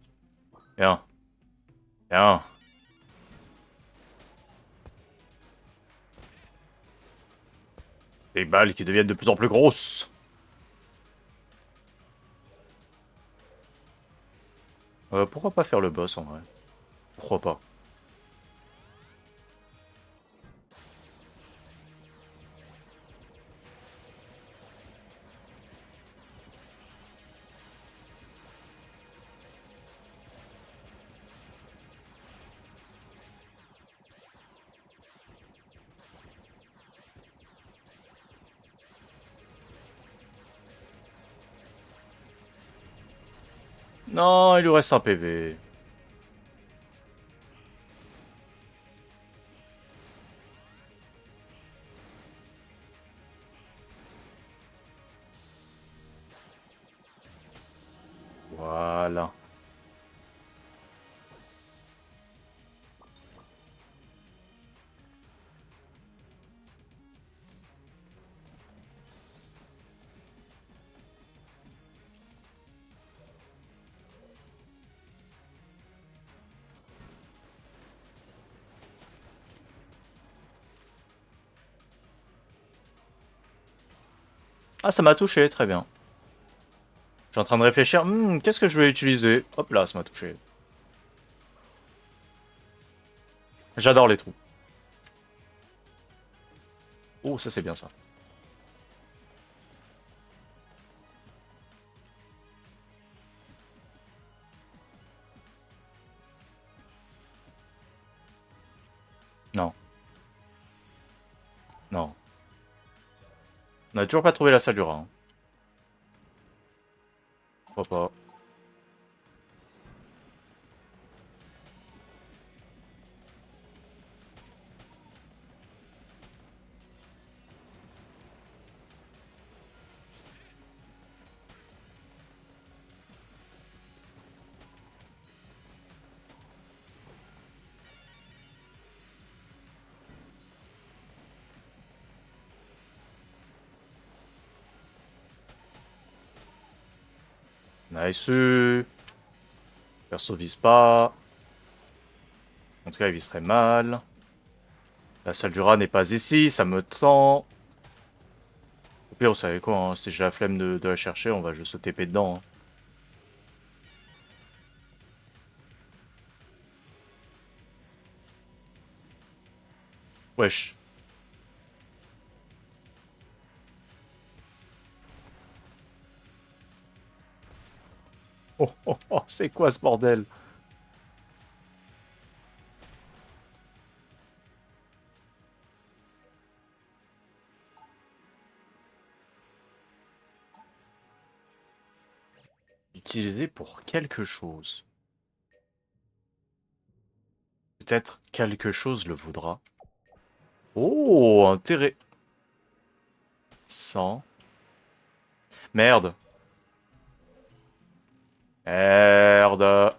Bien. Bien. Des balles qui deviennent de plus en plus grosses. Pourquoi pas faire le boss, en vrai? Pourquoi pas? Non, il lui reste un PV. Voilà. Ah, ça m'a touché, très bien. Je suis en train de réfléchir. Qu'est-ce que je vais utiliser? Hop là, ça m'a touché. J'adore les trous. Oh, ça c'est bien ça. On a toujours pas trouvé la salle du rat. Hein. Pourquoi pas. Nice. Perso vise pas. En tout cas, il vise très mal. La salle du rat n'est pas ici, ça me tend. Au pire, vous savez quoi, hein, si j'ai la flemme de la chercher, on va juste se TP dedans. Hein. Wesh. Oh, oh, oh, c'est quoi ce bordel? Utilisé pour quelque chose. Peut-être quelque chose le voudra. Oh, intérêt. 100. Merde. Merde.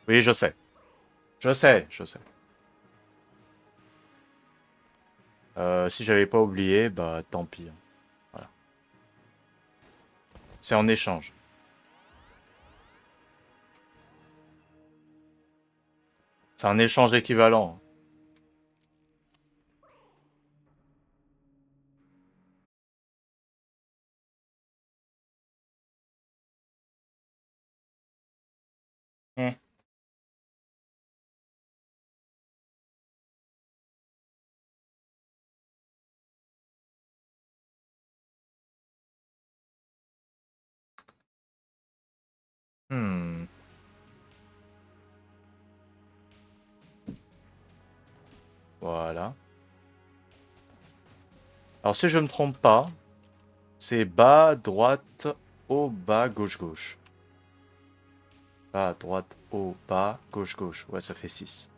Oui, je sais. Je sais, je sais. Si j'avais pas oublié, bah tant pis. Hein. Voilà. C'est en échange. C'est un échange équivalent. Hmm. Hmm. Voilà. Alors si je me trompe pas, c'est bas, droite, haut, bas, gauche, gauche. Bas, droite, haut, bas, gauche, gauche. Ouais, ça fait 6.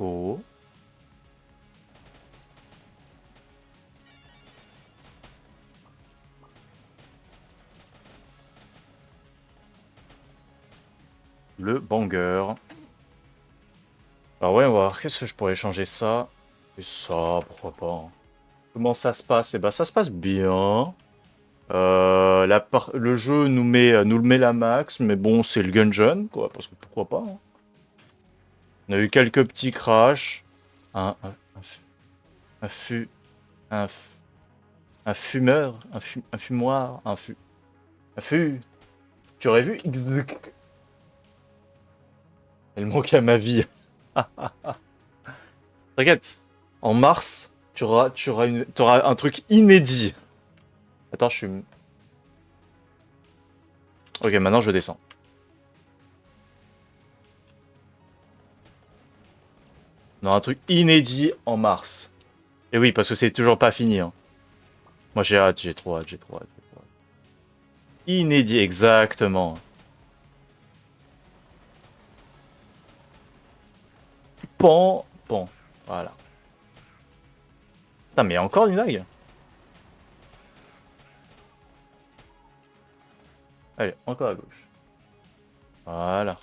Oh. Le banger. Alors ouais, on va voir. Qu'est-ce que je pourrais changer ça? Et ça, pourquoi pas. Hein. Comment ça se passe? Eh ben, ça se passe bien. Le jeu nous le met la max, mais bon, c'est le Gungeon, quoi, parce que pourquoi pas. Hein. On a eu quelques petits crashs. Un fu... Un, f- un fumeur, un fumoir, un fu... Tu aurais vu X... Elle manque à ma vie. T'inquiète, en mars, t'auras un truc inédit. Attends, je suis... Ok, maintenant je descends. On aura un truc inédit en mars. Et oui, parce que c'est toujours pas fini. Hein. Moi j'ai hâte, j'ai trop hâte, j'ai trop hâte. J'ai trop hâte. Inédit, exactement. Pan, pan. Voilà. Putain, mais encore une vague. Allez, encore à gauche. Voilà.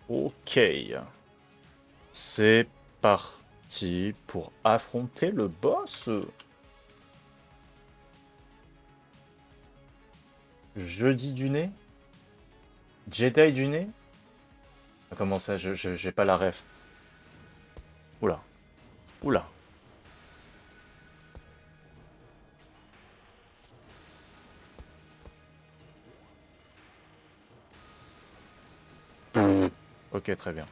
Ok. C'est parti pour affronter le boss. Jeudi du nez? Jedi du nez? Ah, comment ça? J'ai pas la ref. Oula. Oula. Ok, très bien.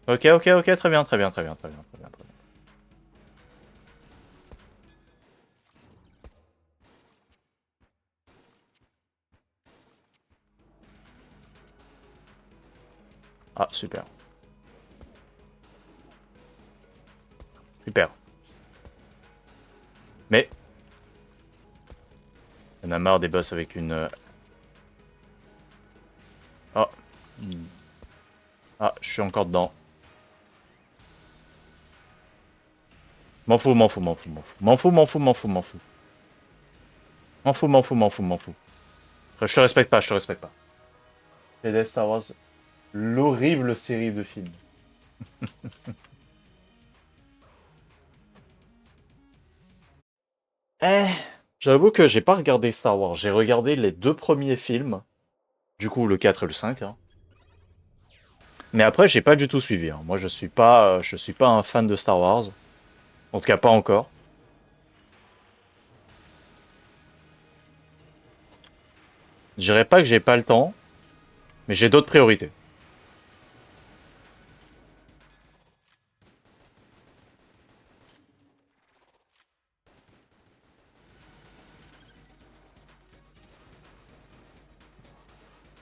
Ok, ok, ok, très bien, très bien, très bien, très bien, très bien, très bien. Ah, super. Super. Mais... On a marre des boss avec une... Ah. Ah, je suis encore dedans. M'en fous, m'en fous, m'en fous, m'en fous. M'en fous, m'en fous, m'en fous, m'en fous. M'en fous, m'en fous, m'en fous, m'en fous. Je te respecte pas, je te respecte pas. Jedi Star Wars, l'horrible série de films. J'avoue que j'ai pas regardé Star Wars. J'ai regardé les 2 premiers films. Du coup, le 4 et le 5. Hein. Mais après, j'ai pas du tout suivi. Hein. Moi, je suis pas un fan de Star Wars. En tout cas, pas encore. Je dirais pas que j'ai pas le temps, mais j'ai d'autres priorités.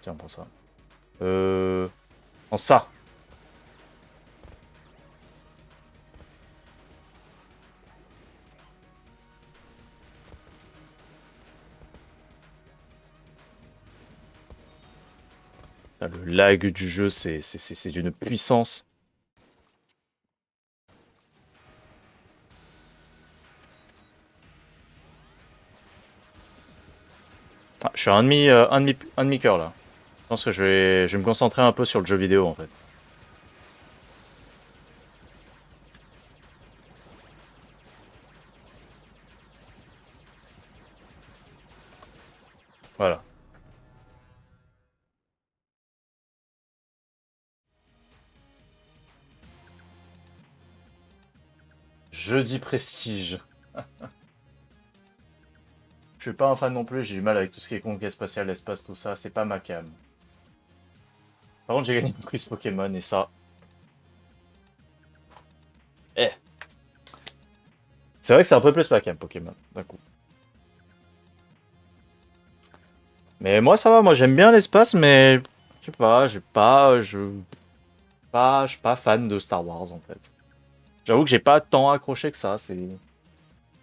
Tiens, pour ça. En ça. Le lag du jeu, c'est d'une puissance. Ah, je suis à un demi cœur là. Je pense que je vais me concentrer un peu sur le jeu vidéo en fait. Voilà. Jeudi prestige. Je suis pas un fan non plus, j'ai du mal avec tout ce qui est conquête spatiale, l'espace, tout ça, c'est pas ma cam. Par contre, j'ai gagné une quiz Pokémon et ça. Eh. C'est vrai que c'est un peu plus ma cam Pokémon, d'un coup. Mais moi ça va, moi j'aime bien l'espace, mais je sais pas, je suis pas fan de Star Wars en fait. J'avoue que j'ai pas tant accroché que ça, c'est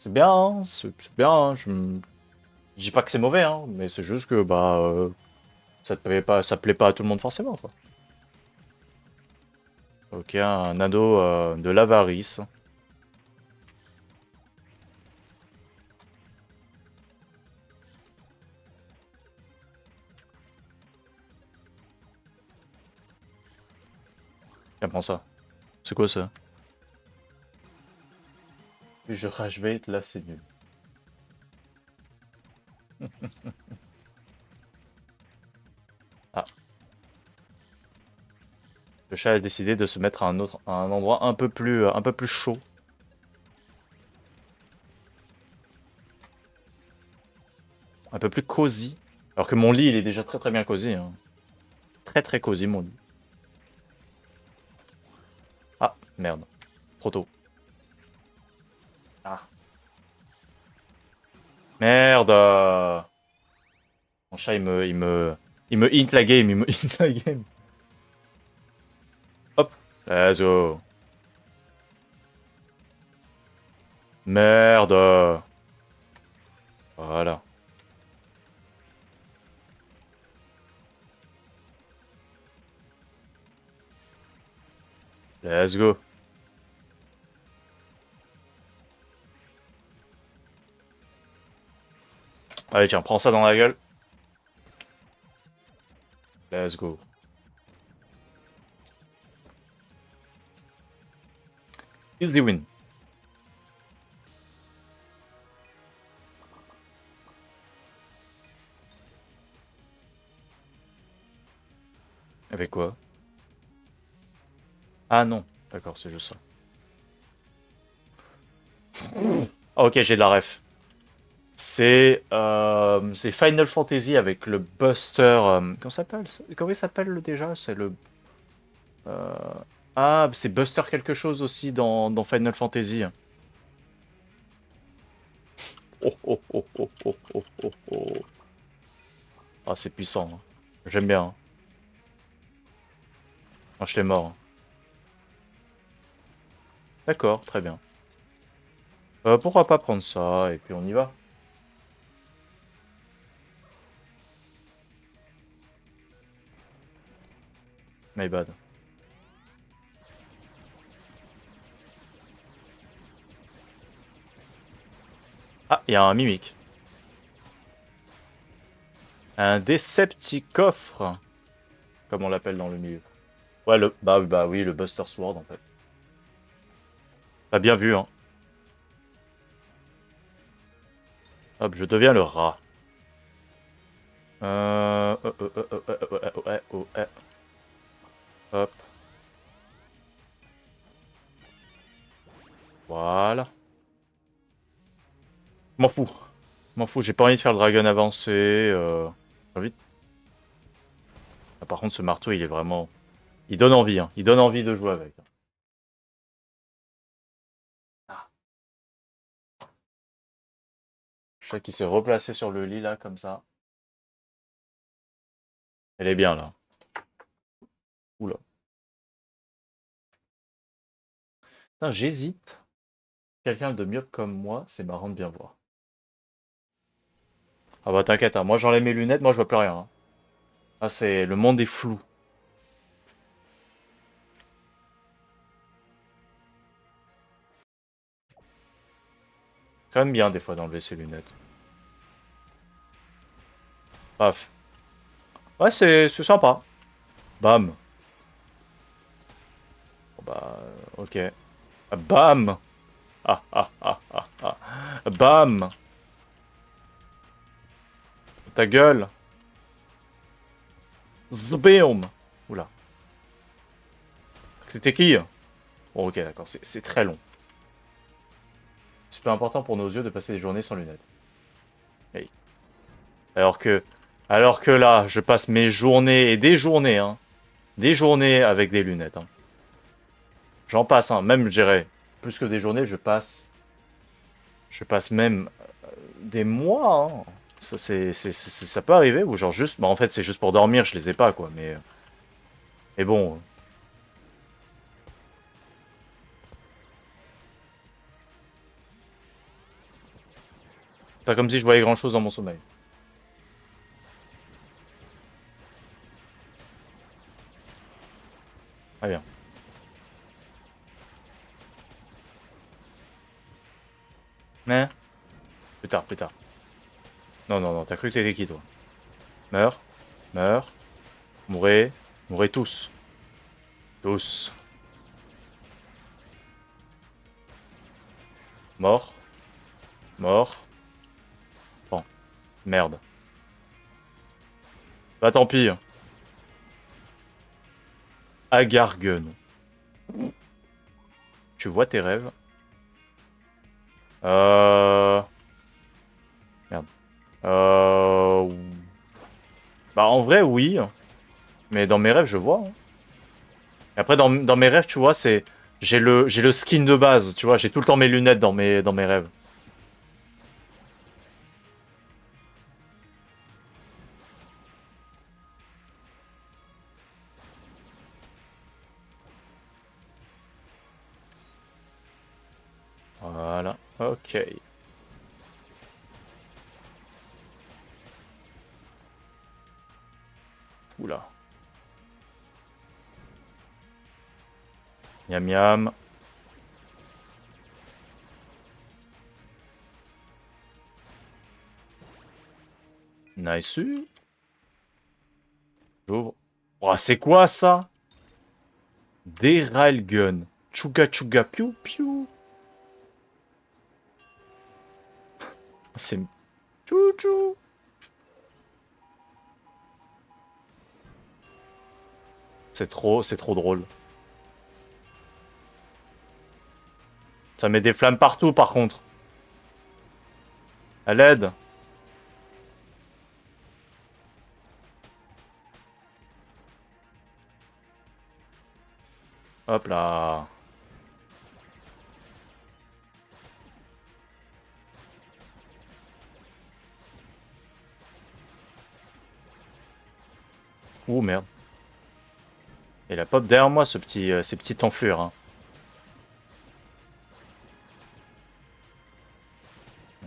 bien, hein, c'est bien, hein, je dis pas que c'est mauvais, hein, mais c'est juste que bah ça plaît pas à tout le monde forcément quoi. Ok, un ado de l'avarice. Tiens, prends ça. C'est quoi ça? Je rage bait, là c'est nul. Ah. Le chat a décidé de se mettre à un endroit un peu plus chaud. Un peu plus cosy. Alors que mon lit, il est déjà très très bien cosy. Hein. Très très cosy mon lit. Ah, merde. Trop tôt. Ah. Merde. Mon chat, il me hint la game, il me hint la game. Hop. Let's go. Merde. Voilà. Let's go. Allez, tiens, prends ça dans la gueule. Let's go. Easy win. Avec quoi? Ah non, d'accord, c'est juste ça. Ah, ok, j'ai de la ref. C'est Final Fantasy avec le Buster. Comment il s'appelle déjà? C'est le. euh, Ah, c'est Buster quelque chose aussi dans Final Fantasy. Oh oh oh oh oh oh oh oh. Ah, c'est puissant, hein. J'aime bien, hein. Ah, je t'ai mort, hein. D'accord, très bien. Pourquoi pas prendre ça et puis on y va. My bad. Ah, il y a un mimique. Un Decepticofre, comme on l'appelle dans le milieu. Ouais, bah oui, le Buster Sword en fait. T'as bien vu, hein. Hop, je deviens le rat. Ouais. Hop. Voilà. M'en fous. M'en fous, j'ai pas envie de faire le dragon avancé. J'ai envie de- Ah, par contre, ce marteau, il est vraiment... Il donne envie, hein. Il donne envie de jouer avec. Ah. Je sais qu'il s'est replacé sur le lit, là, comme ça. Elle est bien, là. Oula. Putain, j'hésite. Quelqu'un de myope comme moi, c'est marrant de bien voir. Ah bah t'inquiète, hein. Moi j'enlève mes lunettes, moi je vois plus rien, hein. Ah, c'est... Le monde est flou. Quand même bien des fois d'enlever ses lunettes. Paf. Ouais, c'est sympa. Bam. Bon, bah, ok. Ah, bam. Ah. Bam. Ta gueule. Zbeum. Oula. C'était qui? Bon, ok, d'accord, c'est très long. Super important pour nos yeux de passer des journées sans lunettes. Hey. Alors que... Alors que là, je passe mes journées et des journées, hein. Des journées avec des lunettes, hein. J'en passe, hein. Même, je dirais, plus que des journées, je passe... Je passe même des mois, hein. Ça, ça peut arriver, ou genre juste... Bah, en fait, c'est juste pour dormir, je les ai pas, quoi, mais... Mais bon... Pas comme si je voyais grand-chose dans mon sommeil. Ah bien. Mais... Plus tard, plus tard. Non, t'as cru que t'étais qui, toi? Meurs. Meurs. Mourrez. Mourrez tous. Tous. Mort. Mort. Bon. Merde. Bah tant pis. Agargun. Tu vois tes rêves. Merde. Bah en vrai oui. Mais dans mes rêves je vois, hein. Et après dans mes rêves tu vois c'est... j'ai le skin de base, tu vois. J'ai tout le temps mes lunettes dans mes rêves. Voilà. Ok. Oula. Miam miam. Nice. J'ouvre. Oh, c'est quoi ça? Des railguns. Chuga chuga piou piou. C'est... Tchou tchou. C'est trop drôle. Ça met des flammes partout par contre. À l'aide. Hop là. Ouh merde. Il a pop derrière moi ce petit, ces petites enflures. Hein.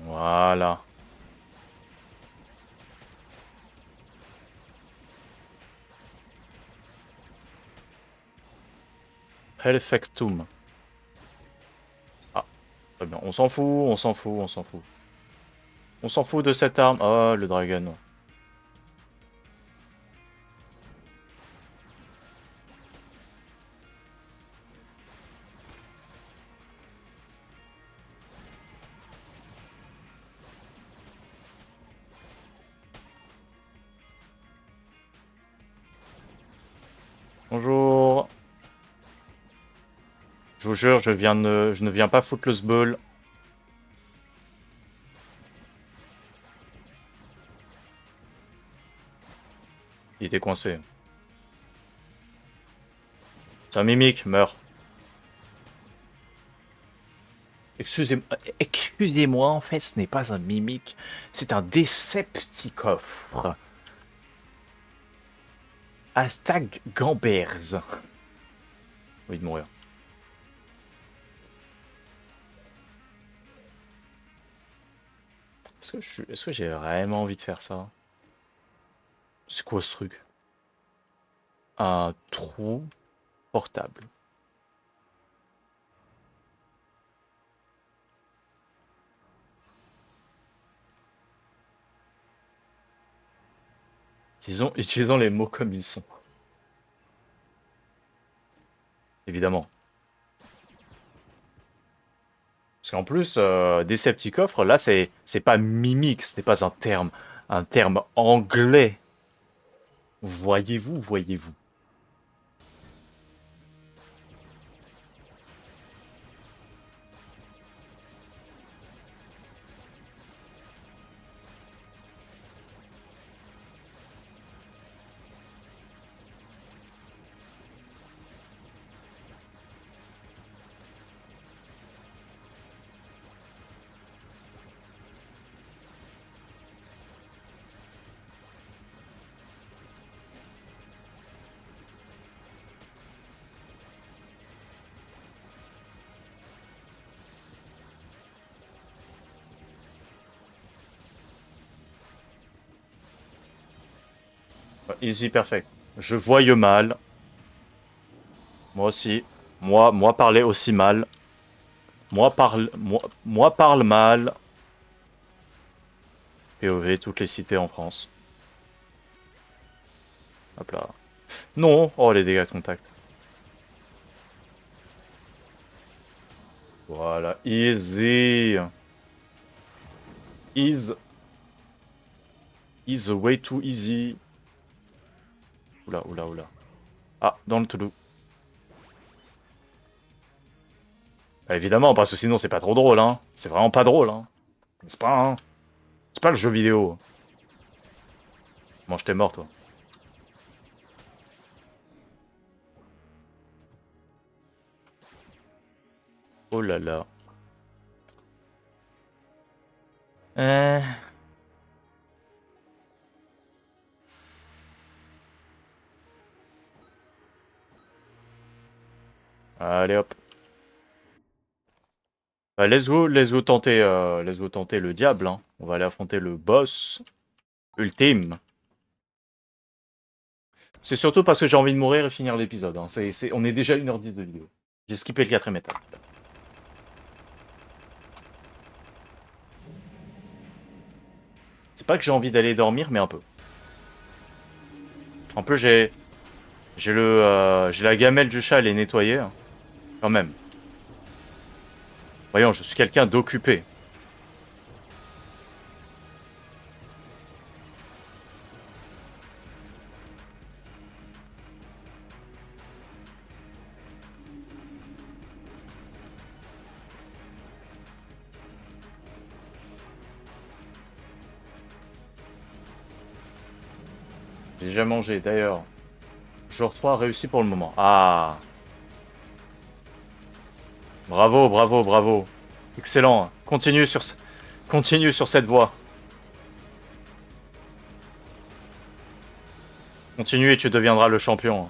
Voilà. Perfectum. Ah, très bien. On s'en fout, on s'en fout, on s'en fout. On s'en fout de cette arme. Oh, le dragon. Bonjour. Je vous jure, je ne viens pas foutre le sball. Il était coincé. C'est un mimique, meurt. Excusez-moi, en fait, ce n'est pas un mimique, c'est un décepticofre. Hashtag Gambers. Oui, de mourir. Est-ce que j'ai vraiment envie de faire ça? C'est quoi ce truc? Un trou portable. Utilisons les mots comme ils sont. Évidemment. Parce qu'en plus, Decepticofre, là, c'est pas mimique, ce n'est pas un terme anglais. Voyez-vous, voyez-vous. Easy perfect. Je voye mal. Moi aussi. Moi parler aussi mal. Moi parle mal. POV, toutes les cités en France. Hop là. Non. Oh, les dégâts de contact. Voilà. Easy. Is way too easy. Oula, oula, oula. Ah, dans le Toulouse. Bah, évidemment, parce que sinon c'est pas trop drôle, hein. C'est vraiment pas drôle, hein. C'est pas, hein. C'est pas le jeu vidéo. Mange t'es mort, toi. Oh là là. Allez hop. Let's go tenter, le diable. Hein. On va aller affronter le boss ultime. C'est surtout parce que j'ai envie de mourir et finir l'épisode. Hein. On est déjà 1h10 de vidéo. J'ai skippé le 4ème étage. C'est pas que j'ai envie d'aller dormir, mais un peu. En plus, j'ai la gamelle du chat, elle est nettoyée. Hein. Quand même. Voyons, je suis quelqu'un d'occupé. J'ai déjà mangé, d'ailleurs. Jour 3 réussi pour le moment. Ah. Bravo, bravo, bravo. Excellent. Continue sur cette voie. Continue et tu deviendras le champion.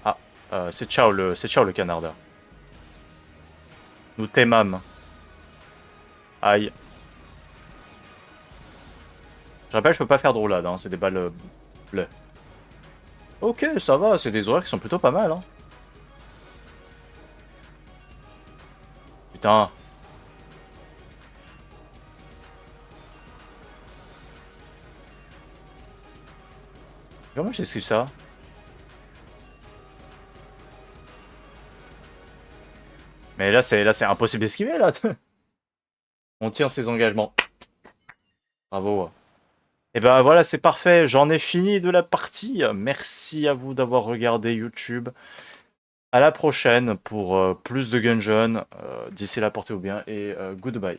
Ah, c'est ciao le canardeur. Nous t'aimâmes. Aïe. Je rappelle, je peux pas faire de roulade, hein, c'est des balles bleues. Ok, ça va, c'est des horaires qui sont plutôt pas mal. Hein. Putain. Comment j'esquive ça? Mais là, c'est impossible d'esquiver, là. On tient ses engagements. Bravo. Et ben voilà, c'est parfait. J'en ai fini de la partie. Merci à vous d'avoir regardé YouTube. À la prochaine pour plus de Gungeon. D'ici là, portez-vous bien et goodbye.